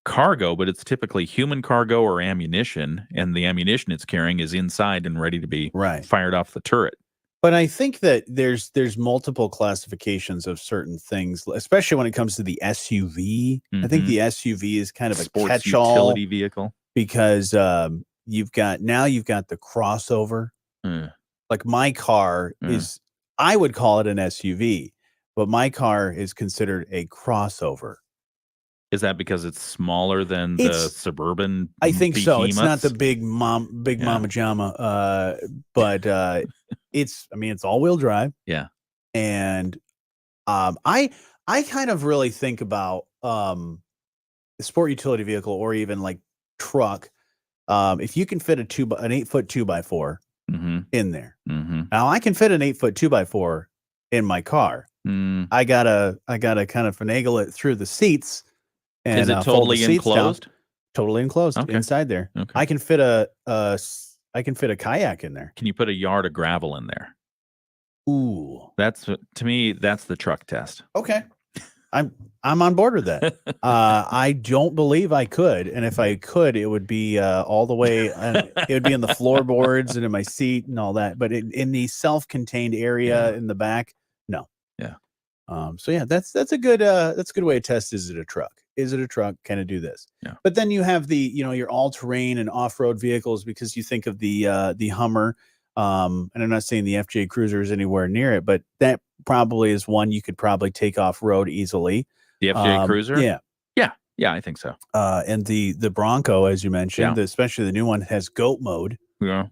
Speaker 3: cargo, but it's typically human cargo or ammunition, and the ammunition it's carrying is inside and ready to be fired off the turret.
Speaker 2: But I think that there's multiple classifications of certain things, especially when it comes to the SUV. I think the SUV is kind of a
Speaker 3: sports
Speaker 2: catch-all
Speaker 3: utility vehicle
Speaker 2: because you've got the crossover. Like my car is, I would call it an SUV, but my car is considered a crossover.
Speaker 3: Is that because it's smaller than the Suburban?
Speaker 2: I think
Speaker 3: behemoths?
Speaker 2: so. It's not the big mama jama, but it's all-wheel drive.
Speaker 3: Yeah.
Speaker 2: And I kind of really think about the sport utility vehicle or even like truck. If you can fit an 8-foot 2x4 in there. Now I can fit an 8-foot 2x4 in my car. I gotta kind of finagle it through the seats. And,
Speaker 3: is it totally enclosed?
Speaker 2: Down. Totally enclosed inside there.
Speaker 3: Okay.
Speaker 2: I can fit a kayak in there.
Speaker 3: Can you put a yard of gravel in there?
Speaker 2: Ooh,
Speaker 3: to me, that's the truck test.
Speaker 2: Okay. I'm on board with that. I don't believe I could, and if I could, it would be all the way. It would be in the floorboards and in my seat and all that. But in the self-contained area in the back, no.
Speaker 3: Yeah.
Speaker 2: So yeah, that's a good way to test. Is it a truck? Is it a truck? Can it do this?
Speaker 3: Yeah.
Speaker 2: But then you have your all-terrain and off-road vehicles because you think of the Hummer. And I'm not saying the FJ Cruiser is anywhere near it, but that probably is one you could probably take off road easily.
Speaker 3: The FJ Cruiser? Yeah, I think so.
Speaker 2: And the Bronco, as you mentioned, especially the new one, has GOAT mode.
Speaker 3: Yeah.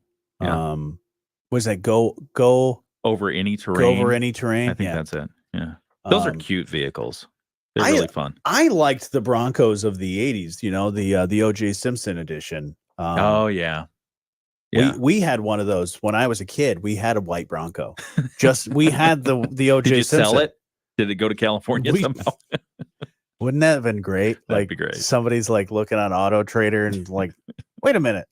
Speaker 2: Was that go
Speaker 3: over any terrain?
Speaker 2: Go over any terrain.
Speaker 3: I think that's it. Yeah. Those are cute vehicles. They're really fun.
Speaker 2: I liked the Broncos of the 80s, the O.J. Simpson edition.
Speaker 3: Oh, yeah.
Speaker 2: We had one of those when I was a kid. We had a white Bronco. We had the O.J.
Speaker 3: Did you
Speaker 2: Simpson.
Speaker 3: sell it? Did it go to California somehow?
Speaker 2: Wouldn't that have been great?
Speaker 3: That'd be great.
Speaker 2: Somebody's like looking on Auto Trader and like, wait a minute.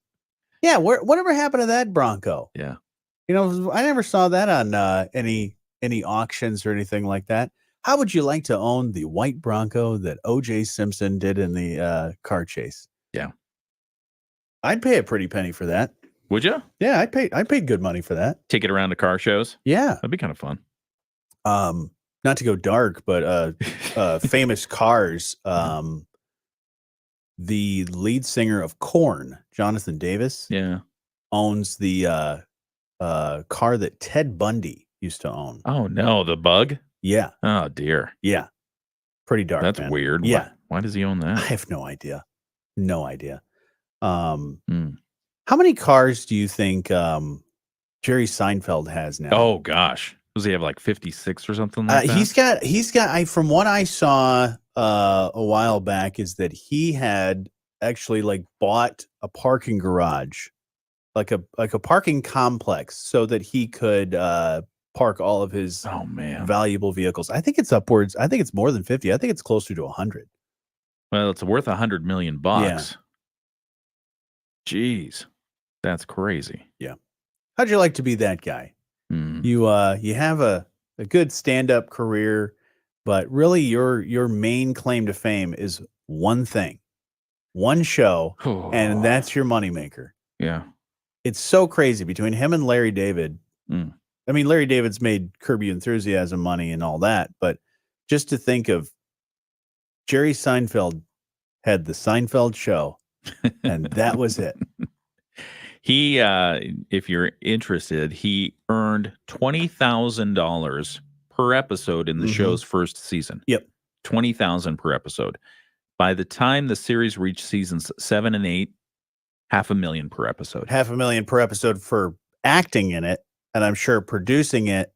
Speaker 2: Yeah, whatever happened to that Bronco?
Speaker 3: Yeah.
Speaker 2: I never saw that on any auctions or anything like that. How would you like to own the white Bronco that O.J. Simpson did in the car chase?
Speaker 3: Yeah.
Speaker 2: I'd pay a pretty penny for that.
Speaker 3: Would you?
Speaker 2: Yeah, I'd pay good money for that.
Speaker 3: Take it around to car shows?
Speaker 2: Yeah.
Speaker 3: That'd be kind of fun.
Speaker 2: Not to go dark, but famous cars. The lead singer of Korn, Jonathan Davis, owns the car that Ted Bundy used to own.
Speaker 3: Oh no, the Bug?
Speaker 2: Yeah.
Speaker 3: Oh dear.
Speaker 2: Yeah. Pretty dark.
Speaker 3: That's
Speaker 2: man.
Speaker 3: weird.
Speaker 2: Yeah.
Speaker 3: Why does he own that?
Speaker 2: I have no idea. How many cars do you think Jerry Seinfeld has now?
Speaker 3: Oh gosh. Does he have like 56 or something like
Speaker 2: that? He's got from what I saw a while back is that he had actually like bought a parking garage, like a parking complex so that he could park all of his valuable vehicles. I think it's upwards. I think it's more than 50. I think it's closer to 100.
Speaker 3: Well, it's worth $100 million.
Speaker 2: Yeah.
Speaker 3: Jeez. That's crazy.
Speaker 2: Yeah. How'd you like to be that guy? You have a good stand-up career, but really your main claim to fame is one thing, one show, and that's your moneymaker.
Speaker 3: Yeah.
Speaker 2: It's so crazy between him and Larry David. I mean, Larry David's made Curb Your Enthusiasm money and all that, but just to think of Jerry Seinfeld had the Seinfeld show, and that was it.
Speaker 3: He, if you're interested, he earned $20,000 per episode in the show's first season.
Speaker 2: Yep.
Speaker 3: $20,000 per episode. By the time the series reached seasons 7 and 8, $500,000 per episode.
Speaker 2: $500,000 per episode for acting in it, and I'm sure producing it,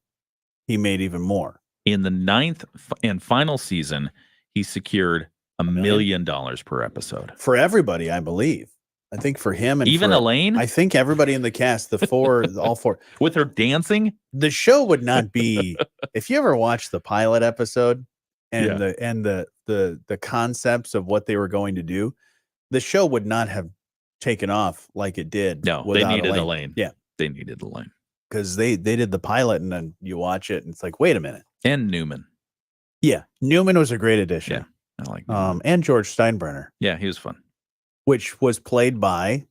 Speaker 2: he made even more.
Speaker 3: In the 9th and final season, he secured $1 million per episode.
Speaker 2: For everybody, I believe. I think for him and
Speaker 3: even
Speaker 2: for,
Speaker 3: Elaine.
Speaker 2: I think everybody in the cast, all four,
Speaker 3: with her dancing.
Speaker 2: The show would not be. If you ever watched the pilot episode and the concepts of what they were going to do, the show would not have taken off like it did.
Speaker 3: No, they needed Elaine.
Speaker 2: Yeah,
Speaker 3: they needed Elaine
Speaker 2: because they did the pilot and then you watch it and it's like, wait a minute.
Speaker 3: And Newman.
Speaker 2: Yeah, Newman was a great addition.
Speaker 3: Yeah, I like Newman.
Speaker 2: And George Steinbrenner.
Speaker 3: Yeah, he was fun.
Speaker 2: Which was played by,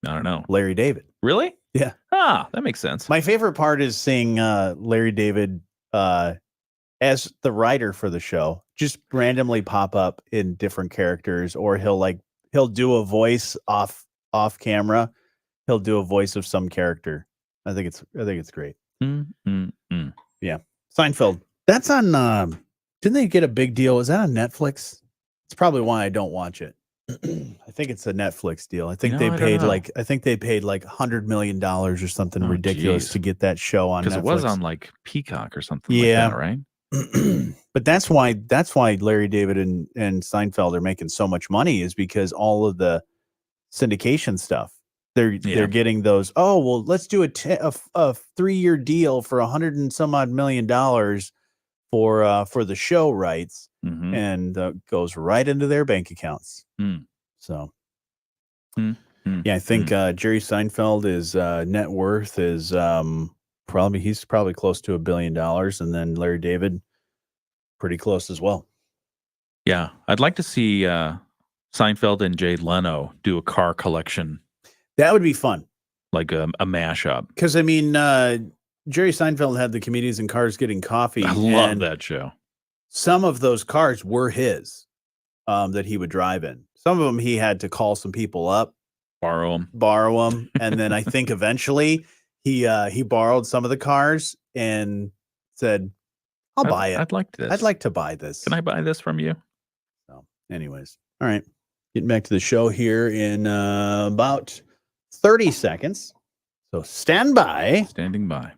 Speaker 3: I don't know,
Speaker 2: Larry David.
Speaker 3: Really?
Speaker 2: Yeah.
Speaker 3: Ah, that makes sense.
Speaker 2: My favorite part is seeing Larry David as the writer for the show just randomly pop up in different characters, or he'll do a voice off camera. He'll do a voice of some character. I think it's great. Yeah. Seinfeld. That's on didn't they get a big deal? Is that on Netflix? It's probably why I don't watch it. I think it's a Netflix deal. I think they paid like $100 million or something ridiculous to get that show on Netflix.
Speaker 3: Because it was on like Peacock or something like that, right?
Speaker 2: But that's why Larry David and Seinfeld are making so much money, is because all of the syndication stuff. They're getting those. Oh, well, let's do a 3-year deal for $100 and some odd million for the show rights, and goes right into their bank accounts. So, yeah, I think Jerry Seinfeld is net worth is he's probably close to $1 billion, and then Larry David pretty close as well.
Speaker 3: Yeah, I'd like to see Seinfeld and Jay Leno do a car collection.
Speaker 2: That would be fun,
Speaker 3: like a mashup.
Speaker 2: Because I mean, Jerry Seinfeld had the Comedians in Cars Getting Coffee.
Speaker 3: I love that show.
Speaker 2: Some of those cars were his, that he would drive in. Some of them he had to call some people up, borrow them, and then I think eventually he borrowed some of the cars and said, "I'll buy it.
Speaker 3: I'd like this.
Speaker 2: I'd like to buy this.
Speaker 3: Can I buy this from you?"
Speaker 2: So, anyways, all right, getting back to the show here in about 30 seconds. So stand by.
Speaker 3: Standing by.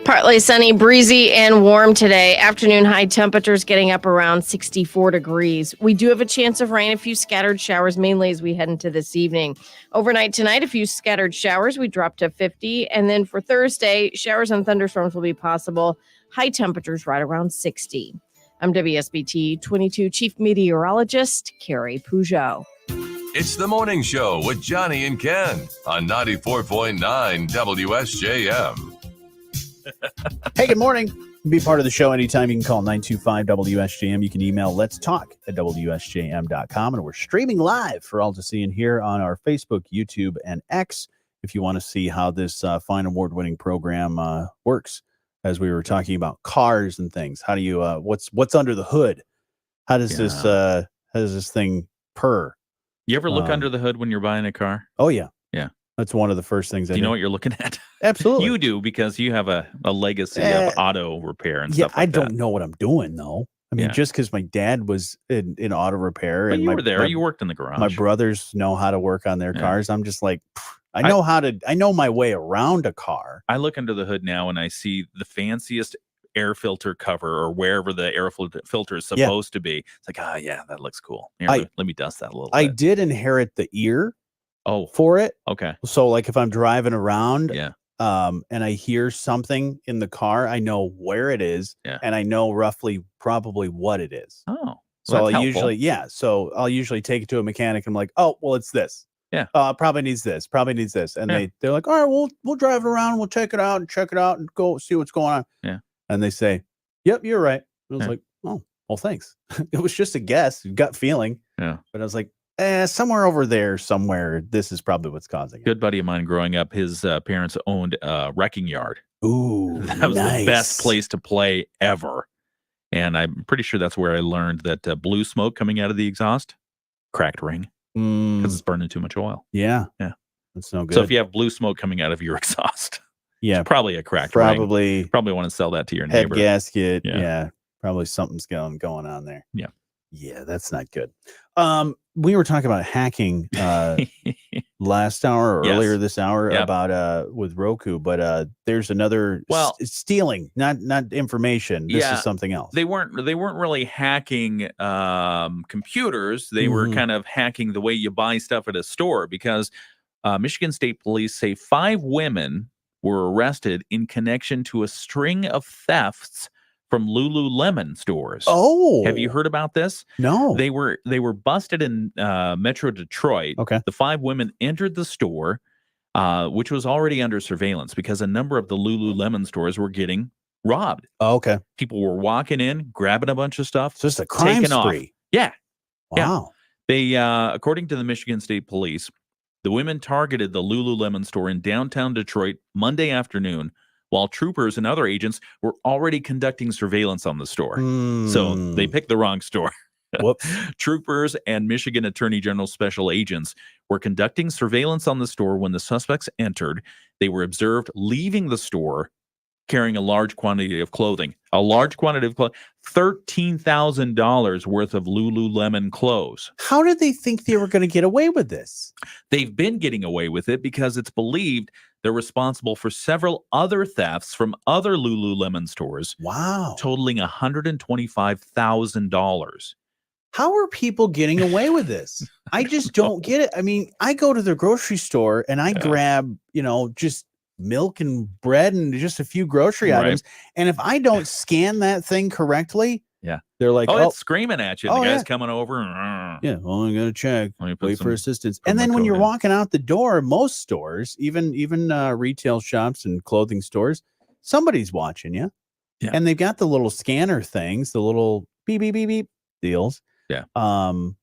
Speaker 11: Partly sunny, breezy, and warm today. Afternoon high temperatures getting up around 64 degrees. We do have a chance of rain, a few scattered showers, mainly as we head into this evening. Overnight tonight, a few scattered showers. We drop to 50. And then for Thursday, showers and thunderstorms will be possible. High temperatures right around 60. I'm WSBT 22 Chief Meteorologist Carrie Peugeot.
Speaker 1: It's the morning show with Jonny and Ken on 94.9 WSJM.
Speaker 2: Hey, good morning. Be part of the show anytime. You can call 925-WSJM. You can email let's talk at WSJM.com. And we're streaming live for all to see and hear on our Facebook, YouTube, and X if you want to see how this fine award-winning program works. As we were talking about cars and things, how do you what's under the hood? How does this thing purr?
Speaker 3: You ever look under the hood when you're buying a car?
Speaker 2: Oh yeah.
Speaker 3: Yeah.
Speaker 2: That's one of the first things I do.
Speaker 3: You know what you're looking at?
Speaker 2: Absolutely.
Speaker 3: You do, because you have a legacy of auto repair and stuff like that.
Speaker 2: I don't know what I'm doing though. I mean, just because my dad was in auto repair,
Speaker 3: and you were there, you worked in the garage.
Speaker 2: My brothers know how to work on their cars. I'm just like, I know my way around a car.
Speaker 3: I look under the hood now and I see the fanciest air filter cover, or wherever the air filter is supposed to be. It's like, that looks cool. Here, let me dust that a little bit.
Speaker 2: I did inherit the ear for it.
Speaker 3: Okay.
Speaker 2: So like if I'm driving around
Speaker 3: and
Speaker 2: I hear something in the car, I know where it is and I know roughly probably what it is.
Speaker 3: Oh.
Speaker 2: So I'll usually take it to a mechanic and I'm like, oh, well, it's this.
Speaker 3: Yeah.
Speaker 2: Probably needs this. And they're like, all right, we'll drive it around. We'll check it out and go see what's going on.
Speaker 3: Yeah.
Speaker 2: And they say, yep, you're right. I was like, oh, well, thanks. It was just a guess, gut feeling.
Speaker 3: Yeah.
Speaker 2: But I was like, somewhere over there, this is probably what's causing it.
Speaker 3: Good buddy of mine growing up, his parents owned a wrecking yard.
Speaker 2: Ooh,
Speaker 3: that was the best place to play ever. And I'm pretty sure that's where I learned that blue smoke coming out of the exhaust cracked ring
Speaker 2: Mm,
Speaker 3: because it's burning too much oil.
Speaker 2: yeah.
Speaker 3: Yeah.
Speaker 2: That's no good.
Speaker 3: So if you have blue smoke coming out of your exhaust,
Speaker 2: yeah,
Speaker 3: it's probably a cracked ring.
Speaker 2: probably
Speaker 3: Probably want to sell that to your
Speaker 2: head
Speaker 3: neighbor.
Speaker 2: gasket.
Speaker 3: Yeah.
Speaker 2: Yeah. Probably something's going on there.
Speaker 3: Yeah.
Speaker 2: Yeah, that's not good. We were talking about hacking last hour or
Speaker 3: Yes.
Speaker 2: earlier this hour
Speaker 3: Yep.
Speaker 2: about with Roku, but there's another stealing, not information. This is something else.
Speaker 3: They weren't really hacking computers. They were kind of hacking the way you buy stuff at a store, because Michigan State Police say 5 women were arrested in connection to a string of thefts from Lululemon stores.
Speaker 2: Oh,
Speaker 3: have you heard about this?
Speaker 2: No.
Speaker 3: They were busted in Metro Detroit.
Speaker 2: Okay.
Speaker 3: The 5 women entered the store, which was already under surveillance because a number of the Lululemon stores were getting robbed.
Speaker 2: Oh, okay.
Speaker 3: People were walking in, grabbing a bunch of stuff,
Speaker 2: Just a crime
Speaker 3: taking off.
Speaker 2: spree.
Speaker 3: Yeah.
Speaker 2: Wow.
Speaker 3: Yeah. They, according to the Michigan State Police, the women targeted the Lululemon store in downtown Detroit Monday afternoon, while troopers and other agents were already conducting surveillance on the store. So they picked the wrong store.
Speaker 2: Whoops.
Speaker 3: Troopers and Michigan Attorney General special agents were conducting surveillance on the store when the suspects entered. They were observed leaving the store carrying a large quantity of clothing. $13,000 worth of Lululemon clothes.
Speaker 2: How did they think they were going to get away with this?
Speaker 3: They've been getting away with it because it's believed they're responsible for several other thefts from other Lululemon stores.
Speaker 2: Wow.
Speaker 3: Totaling $125,000.
Speaker 2: How are people getting away with this? I just don't get it. I mean, I go to the grocery store and I grab, just milk and bread and just a few grocery items. And if I don't scan that thing correctly, they're like,
Speaker 3: it's screaming at you. The guy's
Speaker 2: yeah.
Speaker 3: coming over.
Speaker 2: Yeah, well, I'm gonna check. Wait for assistance.
Speaker 3: put
Speaker 2: And
Speaker 3: my
Speaker 2: then when
Speaker 3: code
Speaker 2: you're
Speaker 3: in.
Speaker 2: walking out the door, most stores, even retail shops and clothing stores, somebody's watching you.
Speaker 3: Yeah.
Speaker 2: And they've got the little scanner things, the little beep beep beep beep deals.
Speaker 3: Yeah.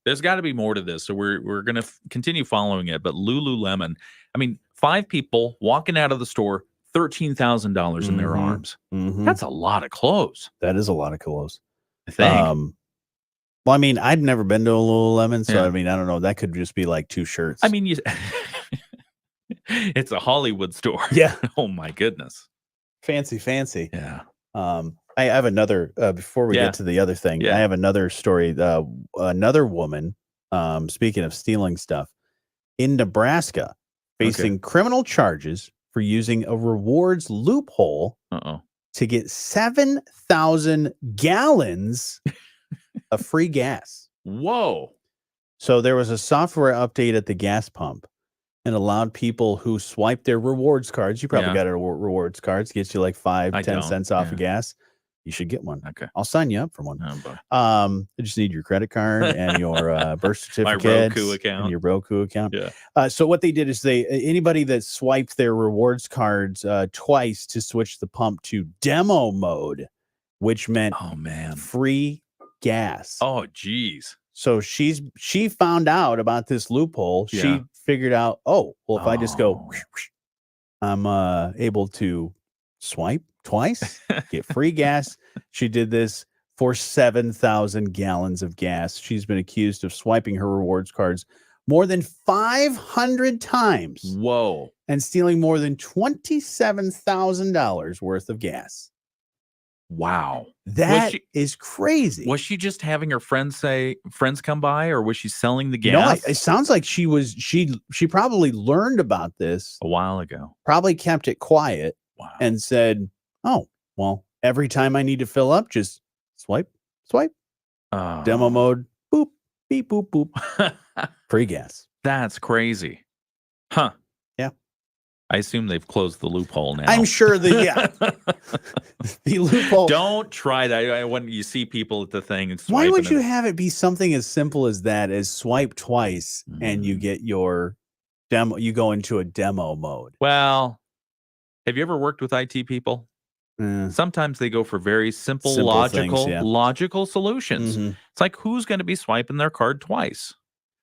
Speaker 3: There's got to be more to this. So we're going to continue following it. But Lululemon, I mean, 5 people walking out of the store, $13,000 in their arms.
Speaker 2: Mm-hmm.
Speaker 3: That's a lot of clothes.
Speaker 2: That is a lot of clothes.
Speaker 3: I think.
Speaker 2: Well, I mean, I'd never been to a Lululemon, so I mean, I don't know. That could just be like 2 shirts.
Speaker 3: I mean, it's a Hollywood store.
Speaker 2: Yeah.
Speaker 3: Oh my goodness.
Speaker 2: Fancy.
Speaker 3: Yeah.
Speaker 2: I have another before we get to the other thing. I have another story. Another woman, speaking of stealing stuff, in Nebraska, facing criminal charges for using a rewards loophole to get 7,000 gallons of free gas.
Speaker 3: Whoa.
Speaker 2: So there was a software update at the gas pump and allowed people who swiped their rewards cards. You probably got a rewards cards, gets you like 5-10 cents off of gas. You should get one.
Speaker 3: Okay.
Speaker 2: I'll sign you up for one.
Speaker 3: Oh,
Speaker 2: I just need your credit card and your birth certificate.
Speaker 3: My Roku account.
Speaker 2: And your Roku account.
Speaker 3: Yeah.
Speaker 2: So what they did is anybody that swiped their rewards cards twice to switch the pump to demo mode, which meant free gas.
Speaker 3: Oh, geez.
Speaker 2: So she found out about this loophole.
Speaker 3: Yeah.
Speaker 2: She figured out, if I just go, I'm able to swipe twice, get free gas. She did this for 7,000 gallons of gas. She's been accused of swiping her rewards cards more than 500 times.
Speaker 3: Whoa.
Speaker 2: And stealing more than $27,000 worth of gas.
Speaker 3: Wow.
Speaker 2: That is crazy.
Speaker 3: Was she just having her friends come by, or was she selling the gas?
Speaker 2: No, it sounds like she probably learned about this
Speaker 3: a while ago.
Speaker 2: Probably kept it quiet and said, "Oh, well, every time I need to fill up, just swipe. Demo mode, boop, beep, boop, boop. Free gas."
Speaker 3: That's crazy. Huh.
Speaker 2: Yeah.
Speaker 3: I assume they've closed the loophole now.
Speaker 2: I'm sure the loophole.
Speaker 3: Don't try that. When you see people at the thing, and
Speaker 2: why would you have it be something as simple as that, as swipe twice and you get your demo? You go into a demo mode.
Speaker 3: Well, have you ever worked with IT people? Sometimes they go for very simple logical solutions.
Speaker 2: Mm-hmm.
Speaker 3: It's like, who's going to be swiping their card twice?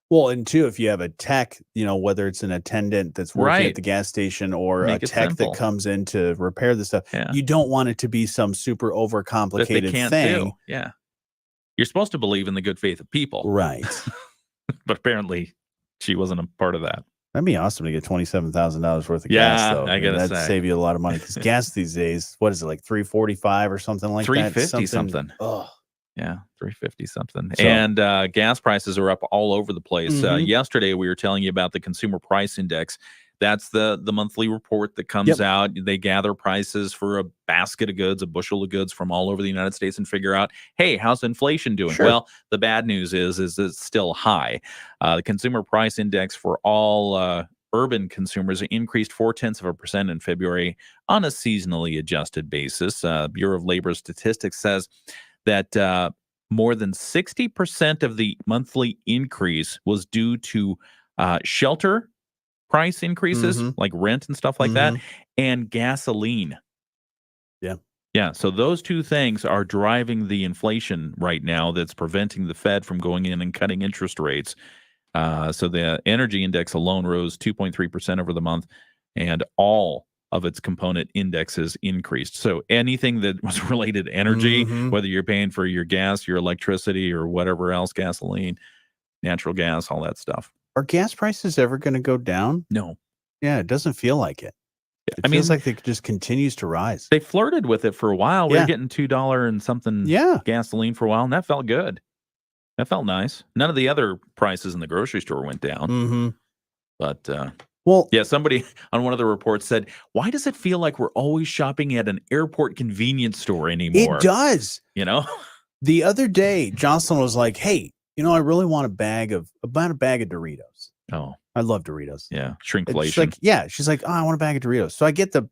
Speaker 2: Well, and two, if you have a tech, whether it's an attendant that's working at the gas station or a tech that comes in to repair the stuff, you don't want it to be some super overcomplicated thing.
Speaker 3: Yeah. You're supposed to believe in the good faith of people.
Speaker 2: Right.
Speaker 3: But apparently she wasn't a part of that.
Speaker 2: That'd be awesome to get $27,000 worth of
Speaker 3: Yeah,
Speaker 2: gas, though.
Speaker 3: I gotta
Speaker 2: that'd
Speaker 3: say.
Speaker 2: save you a lot of money because gas these days, what is it, like $3.45 or something like that?
Speaker 3: $3.50 something.
Speaker 2: Oh,
Speaker 3: Yeah, $3.50 something.
Speaker 2: So-
Speaker 3: And gas prices are up all over the place.
Speaker 2: Mhm.
Speaker 3: Yesterday, we were telling you about the Consumer Price Index. That's the monthly report that comes
Speaker 2: Yep.
Speaker 3: out. They gather prices for a basket of goods, a bushel of goods from all over the United States and figure out, hey, how's inflation doing?
Speaker 2: Sure.
Speaker 3: Well, the bad news is it's still high. The Consumer Price Index for all urban consumers increased 0.4% in February on a seasonally adjusted basis. Bureau of Labor Statistics says that more than 60% of the monthly increase was due to shelter price increases,
Speaker 2: Mhm.
Speaker 3: like rent and stuff like that,
Speaker 2: Mhm.
Speaker 3: and gasoline.
Speaker 2: Yeah.
Speaker 3: Yeah. So those two things are driving the inflation right now that's preventing the Fed from going in and cutting interest rates. So the energy index alone rose 2.3% over the month, and all of its component indexes increased. So anything that was related to energy,
Speaker 2: Mhm.
Speaker 3: whether you're paying for your gas, your electricity, or whatever else, gasoline, natural gas, all that stuff.
Speaker 2: Are gas prices ever going to go down?
Speaker 3: No.
Speaker 2: Yeah, it doesn't feel like it. It
Speaker 3: I
Speaker 2: feels
Speaker 3: mean,
Speaker 2: like it just continues to rise.
Speaker 3: they flirted with it for a while. We
Speaker 2: Yeah.
Speaker 3: were getting $2 and something
Speaker 2: Yeah.
Speaker 3: gasoline for a while, and that felt good. That felt nice. None of the other prices in the grocery store went down.
Speaker 2: Mm-hmm.
Speaker 3: But
Speaker 2: Well,
Speaker 3: yeah, somebody on one of the reports said, why does it feel like we're always shopping at an airport convenience store anymore?
Speaker 2: it does.
Speaker 3: You know?
Speaker 2: The other day, Jocelyn was like, "Hey, I really want about a bag of Doritos.
Speaker 3: Oh,
Speaker 2: I love Doritos.
Speaker 3: yeah.
Speaker 2: And
Speaker 3: Shrinkflation.
Speaker 2: she's like, yeah. She's like, oh, I want a bag of Doritos. So I get the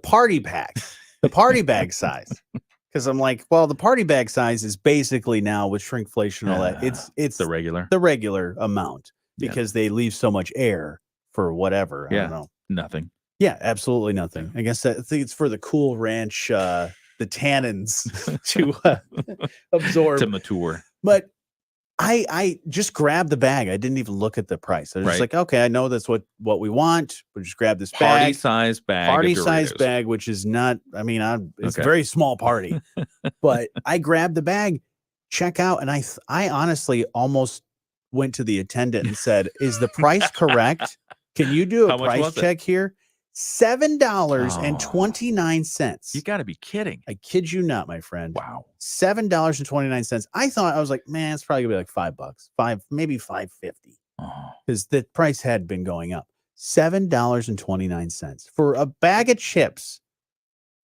Speaker 2: party pack, the party bag size. Because I'm like, well, the party bag size is basically now with shrinkflation and all that. It's
Speaker 3: the regular.
Speaker 2: the regular amount
Speaker 3: Yeah.
Speaker 2: because they leave so much air for whatever. I
Speaker 3: Yeah.
Speaker 2: don't know.
Speaker 3: Nothing.
Speaker 2: Yeah, absolutely nothing. I guess I think it's for the Cool Ranch, the tannins to absorb.
Speaker 3: To mature.
Speaker 2: But I just grabbed the bag. I didn't even look at the price. I was just
Speaker 3: Right.
Speaker 2: like, okay, I know that's what we want. We'll just grab this
Speaker 3: Party
Speaker 2: bag.
Speaker 3: size bag.
Speaker 2: Party
Speaker 3: of
Speaker 2: size
Speaker 3: Doritos.
Speaker 2: bag, which is not, it's
Speaker 3: Okay.
Speaker 2: a very small party. But I grabbed the bag, check out, and I honestly almost went to the attendant and said, is the price correct? Can you do
Speaker 3: How
Speaker 2: a
Speaker 3: much
Speaker 2: price
Speaker 3: was it?
Speaker 2: check here? $7.29.
Speaker 3: You got to be kidding.
Speaker 2: I kid you not, my friend.
Speaker 3: Wow.
Speaker 2: $7.29. I was like, man, it's probably gonna be like $5, maybe $5.50.
Speaker 3: Oh.
Speaker 2: Because the price had been going up. $7.29 for a bag of chips.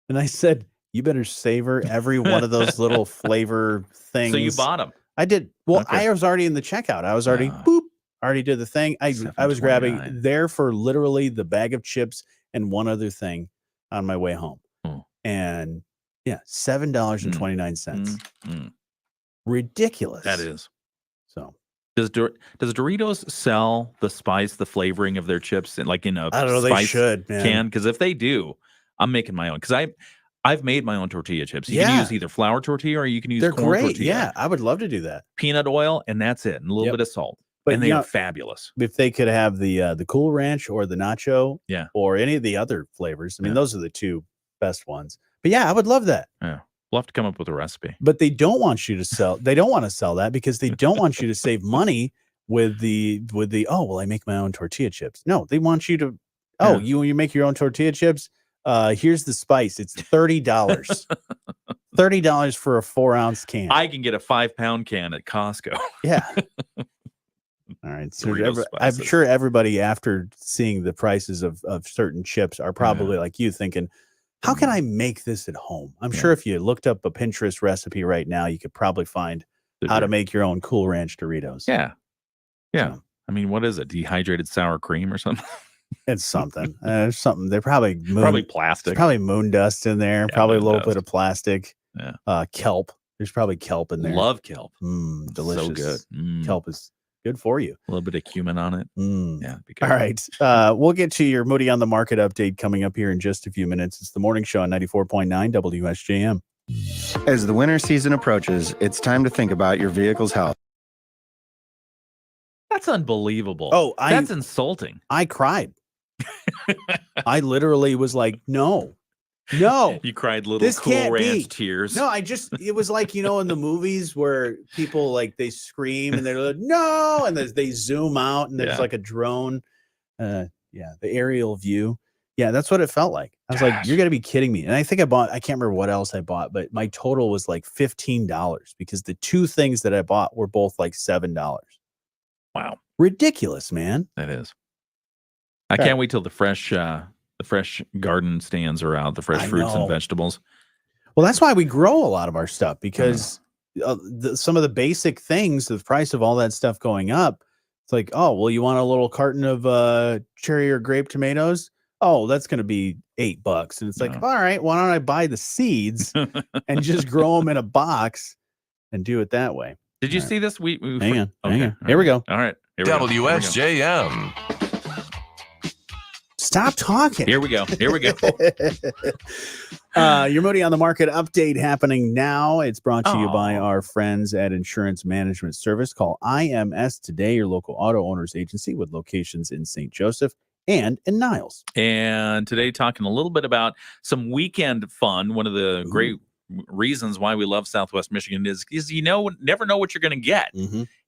Speaker 2: And I said, you better savor every one of those little flavor things.
Speaker 3: So you bought them.
Speaker 2: I did. Well,
Speaker 3: Okay.
Speaker 2: I was already in the checkout. I was already already did the thing. I was grabbing
Speaker 3: $7.29.
Speaker 2: there for literally the bag of chips and one other thing on my way home.
Speaker 3: Oh.
Speaker 2: And yeah, $7.29. Ridiculous.
Speaker 3: That is.
Speaker 2: So
Speaker 3: Does Doritos sell the spice, the flavoring of their chips in a
Speaker 2: I don't know. They
Speaker 3: spice
Speaker 2: should, man.
Speaker 3: can? Because if they do, I'm making my own. Because I've made my own tortilla chips. You
Speaker 2: Yeah.
Speaker 3: can use either flour tortilla or you can use
Speaker 2: They're
Speaker 3: corn
Speaker 2: great.
Speaker 3: tortilla.
Speaker 2: Yeah, I would love to do that.
Speaker 3: Peanut oil, and that's it. And a little
Speaker 2: Yep.
Speaker 3: bit of salt.
Speaker 2: But
Speaker 3: and they are fabulous.
Speaker 2: If they could have the Cool Ranch or the Nacho,
Speaker 3: Yeah.
Speaker 2: or any of the other flavors, I mean,
Speaker 3: Yeah.
Speaker 2: those are the two best ones. But yeah, I would love that.
Speaker 3: Yeah. We'll have to come up with a recipe.
Speaker 2: But they don't want you to sell. They don't want to sell that because they don't want you to save money with the. Oh, well, I make my own tortilla chips. No, they want you to. Oh, you make your own tortilla chips. Here's the spice. It's $30. $30 for a 4-ounce can.
Speaker 3: I can get a 5-pound can at Costco.
Speaker 2: Yeah. All right. So
Speaker 3: Doritos
Speaker 2: I'm
Speaker 3: spices.
Speaker 2: sure everybody, after seeing the prices of certain chips, are probably like you thinking, how can I make this at home? I'm sure if you looked up a Pinterest recipe right now, you could probably find how to make your own Cool Ranch Doritos.
Speaker 3: Yeah. Yeah.
Speaker 2: So.
Speaker 3: I mean, what is it? Dehydrated sour cream or something?
Speaker 2: It's something. There's something. They're probably
Speaker 3: plastic.
Speaker 2: There's probably moon dust in there.
Speaker 3: Yeah,
Speaker 2: probably a
Speaker 3: moon
Speaker 2: little
Speaker 3: dust.
Speaker 2: bit of plastic.
Speaker 3: Yeah.
Speaker 2: Kelp. There's probably kelp in there.
Speaker 3: Love kelp.
Speaker 2: Delicious.
Speaker 3: So good.
Speaker 2: Kelp is good for you.
Speaker 3: A little bit of cumin on it. Yeah.
Speaker 2: All right. We'll get to your Moody on the Market update coming up here in just a few minutes. It's the morning show on 94.9 WSJM.
Speaker 12: As the winter season approaches, it's time to think about your vehicle's health.
Speaker 3: That's unbelievable.
Speaker 2: Oh,
Speaker 3: that's insulting.
Speaker 2: I cried. I literally was like, no. No,
Speaker 3: You cried little
Speaker 2: this
Speaker 3: Cool
Speaker 2: can't
Speaker 3: Ranch
Speaker 2: be.
Speaker 3: tears.
Speaker 2: No, it was like, in the movies where people like they scream and they're like, no, and they zoom out and there's
Speaker 3: Yeah.
Speaker 2: like a drone. The aerial view. Yeah, that's what it felt like. I was like, you're gonna be kidding me. And I think I can't remember what else I bought, but my total was like $15 because the two things that I bought were both like $7.
Speaker 3: Wow.
Speaker 2: Ridiculous, man.
Speaker 3: That is. I can't wait till the fresh garden stands are out, the fresh fruits and vegetables.
Speaker 2: Well, that's why we grow a lot of our stuff because some of the basic things, the price of all that stuff going up, it's like, oh, well, you want a little carton of cherry or grape tomatoes? Oh, that's going to be $8. And it's like, all right, why don't I buy the seeds and just grow them in a box and do it that way?
Speaker 3: Did you see this?
Speaker 2: Hang on. Here we go.
Speaker 3: All right.
Speaker 1: WSJM.
Speaker 2: Stop talking.
Speaker 3: Here we go.
Speaker 2: Your Moody on the Market update happening now. It's brought to you by our friends at Insurance Management Service. Call IMS today, your local auto owners agency with locations in St. Joseph and in Niles.
Speaker 3: And today, talking a little bit about some weekend fun. One of the great reasons why we love Southwest Michigan is never know what you're going to get.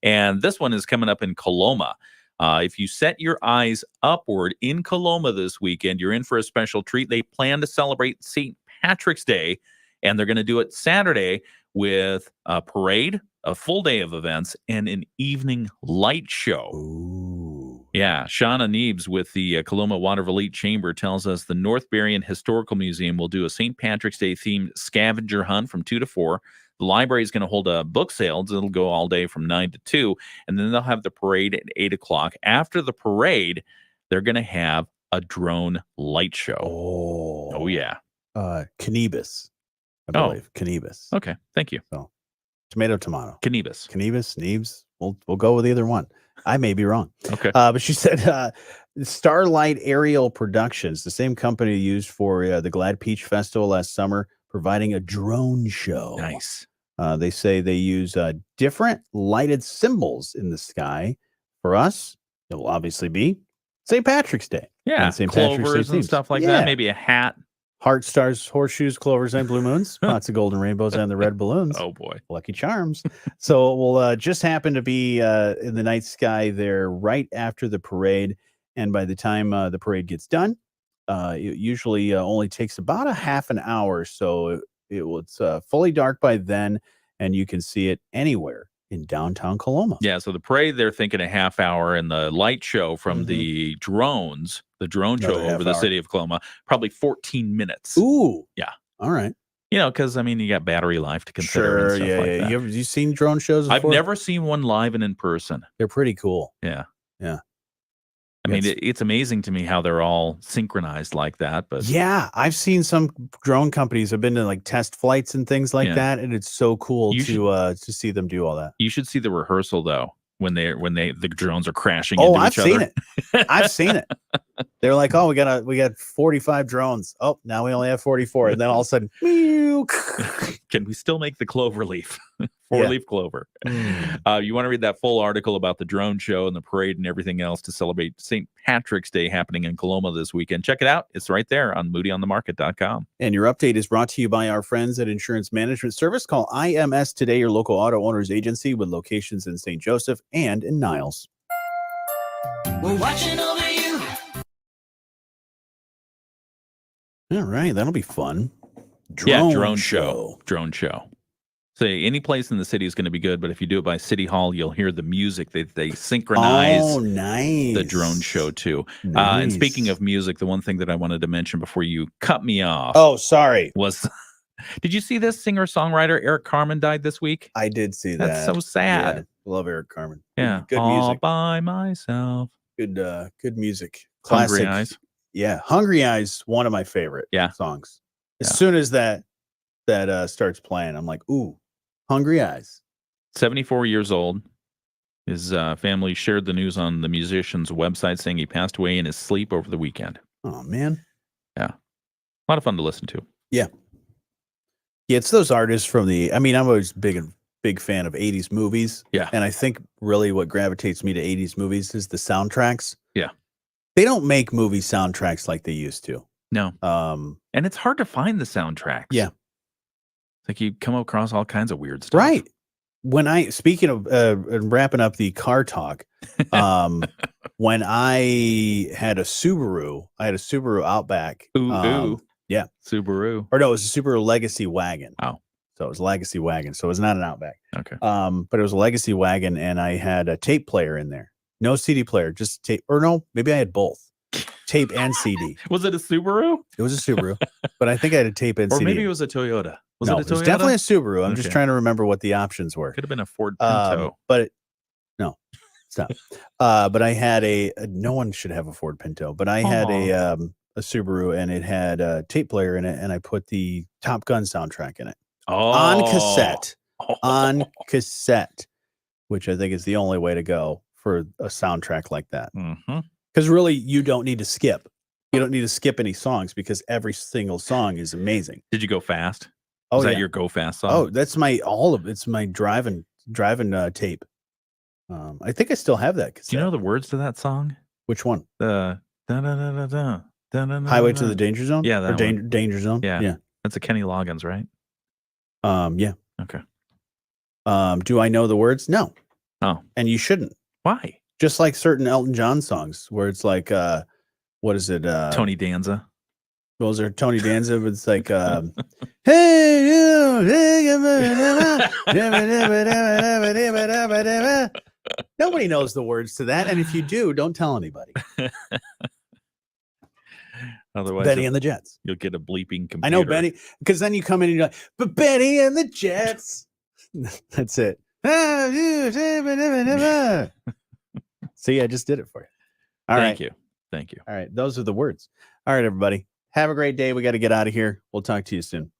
Speaker 3: And this one is coming up in Coloma. If you set your eyes upward in Coloma this weekend, you're in for a special treat. They plan to celebrate St. Patrick's Day, and they're going to do it Saturday with a parade, a full day of events, and an evening light show.
Speaker 2: Ooh.
Speaker 3: Yeah, Shauna Neebs with the Coloma Waterville Elite Chamber tells us the North Berrien Historical Museum will do a St. Patrick's Day themed scavenger hunt from 2 to 4. The library is going to hold a book sale. It'll go all day from 9 to 2. And then they'll have the parade at 8 o'clock. After the parade, they're going to have a drone light show. Oh yeah.
Speaker 2: Canibus, I believe. Canibus.
Speaker 3: Okay. Thank you.
Speaker 2: So, tomato.
Speaker 3: Canibus,
Speaker 2: Neebs. We'll go with either one. I may be wrong.
Speaker 3: Okay.
Speaker 2: But she said Starlight Aerial Productions, the same company used for the Glad Peach Festival last summer, providing a drone show.
Speaker 3: Nice.
Speaker 2: They say they use different lighted symbols in the sky. For us, it will obviously be St. Patrick's Day.
Speaker 3: Yeah,
Speaker 2: St.
Speaker 3: clovers and stuff like that. Maybe a hat.
Speaker 2: Heart, stars, horseshoes, clovers, and blue moons, pots of golden rainbows, and the red balloons.
Speaker 3: Oh, boy.
Speaker 2: Lucky charms. So it will just happen to be in the night sky there right after the parade. And by the time the parade gets done, it usually only takes about a half an hour. So it's fully dark by then, and you can see it anywhere in downtown Coloma.
Speaker 3: Yeah, so the parade, they're thinking a half hour, and the light show from the drone show over the city of Coloma, probably 14 minutes.
Speaker 2: Ooh.
Speaker 3: Yeah.
Speaker 2: All right.
Speaker 3: Because, you got battery life to consider.
Speaker 2: Sure,
Speaker 3: and stuff like that.
Speaker 2: You seen drone shows before?
Speaker 3: I've never seen one live and in person.
Speaker 2: They're pretty cool.
Speaker 3: Yeah.
Speaker 2: Yeah.
Speaker 3: It's amazing to me how they're all synchronized like that. But
Speaker 2: yeah, I've seen some drone companies have been to like test flights and things like that, and it's so cool to see them do all that.
Speaker 3: You should see the rehearsal though when the drones are crashing into each other.
Speaker 2: I've seen it. I've seen it. They're like, oh, we got 45 drones. Oh, now we only have 44, and then all of a sudden,
Speaker 3: can we still make the clover leaf? Four-leaf clover. You want to read that full article about the drone show and the parade and everything else to celebrate St. Patrick's Day happening in Coloma this weekend. Check it out. It's right there on moodyonthemarket.com.
Speaker 2: And your update is brought to you by our friends at Insurance Management Service. Call IMS today, your local auto owners agency with locations in St. Joseph and in Niles.
Speaker 13: We're watching over you.
Speaker 2: All right, that'll be fun.
Speaker 3: Drone show. So any place in the city is going to be good, but if you do it by City Hall, you'll hear the music. They synchronize the drone show too.
Speaker 2: Nice.
Speaker 3: And speaking of music, the one thing that I wanted to mention before you cut me off.
Speaker 2: Oh, sorry.
Speaker 3: Was did you see this singer-songwriter Eric Carmen died this week?
Speaker 2: I did see that.
Speaker 3: That's so sad.
Speaker 2: Yeah, love Eric Carmen.
Speaker 3: Yeah,
Speaker 2: good
Speaker 3: all
Speaker 2: music.
Speaker 3: By myself.
Speaker 2: Good music. Classic.
Speaker 3: Hungry Eyes.
Speaker 2: Yeah, Hungry Eyes, one of my favorite songs. As soon as that starts playing, I'm like, ooh, Hungry Eyes.
Speaker 3: 74 years old. His family shared the news on the musician's website saying he passed away in his sleep over the weekend.
Speaker 2: Oh, man.
Speaker 3: Yeah. A lot of fun to listen to.
Speaker 2: Yeah. Yeah, it's those artists from I'm always big fan of 80s movies.
Speaker 3: Yeah.
Speaker 2: And I think really what gravitates me to 80s movies is the soundtracks.
Speaker 3: Yeah.
Speaker 2: They don't make movie soundtracks like they used to.
Speaker 3: No. And it's hard to find the soundtracks.
Speaker 2: Yeah.
Speaker 3: Like you come across all kinds of weird stuff.
Speaker 2: Right. Speaking of wrapping up the car talk, when I had a Subaru Outback.
Speaker 3: Ooh.
Speaker 2: Yeah.
Speaker 3: Subaru.
Speaker 2: Or no, it was a Subaru Legacy wagon.
Speaker 3: Oh.
Speaker 2: So it was a Legacy wagon. So it was not an Outback.
Speaker 3: Okay.
Speaker 2: But it was a Legacy wagon, and I had a tape player in there. No CD player, just tape. Or no, maybe I had both. Tape and CD.
Speaker 3: Was it a Subaru?
Speaker 2: It was a Subaru, but I think I had a tape and
Speaker 3: Or
Speaker 2: CD.
Speaker 3: maybe it was a Toyota. Was
Speaker 2: no,
Speaker 3: it a Toyota?
Speaker 2: It was definitely a Subaru. I'm just
Speaker 3: Okay.
Speaker 2: trying to remember what the options were.
Speaker 3: Could have been a Ford Pinto.
Speaker 2: No, it's not. But I had no one should have a Ford Pinto, but I had a Subaru, and it had a tape player in it, and I put the Top Gun soundtrack in it. On cassette, which I think is the only way to go for a soundtrack like that. Because really, you don't need to skip. You don't need to skip any songs because every single song is amazing.
Speaker 3: Did you go fast?
Speaker 2: Oh,
Speaker 3: Was that
Speaker 2: yeah.
Speaker 3: your go fast song?
Speaker 2: Oh, that's it's my driving tape. I think I still have that cassette.
Speaker 3: Do you know the words to that song?
Speaker 2: Which one?
Speaker 3: The
Speaker 2: Highway to the Danger Zone?
Speaker 3: Yeah, that one.
Speaker 2: Danger Zone.
Speaker 3: Yeah. That's a Kenny Loggins, right?
Speaker 2: Yeah.
Speaker 3: Okay.
Speaker 2: Do I know the words? No.
Speaker 3: Oh.
Speaker 2: And you shouldn't.
Speaker 3: Why?
Speaker 2: Just like certain Elton John songs where it's like what is it?
Speaker 3: Tony Danza.
Speaker 2: Those are Tony Danza, but it's like hey you. Nobody knows the words to that, and if you do, don't tell anybody.
Speaker 3: Otherwise,
Speaker 2: Benny and the Jets.
Speaker 3: You'll get a bleeping computer.
Speaker 2: I know Benny, because then you come in and you're like, but Benny and the Jets. That's it. See, I just did it for you. All right.
Speaker 3: Thank you.
Speaker 2: All right. Those are the words. All right, everybody. Have a great day. We got to get out of here. We'll talk to you soon.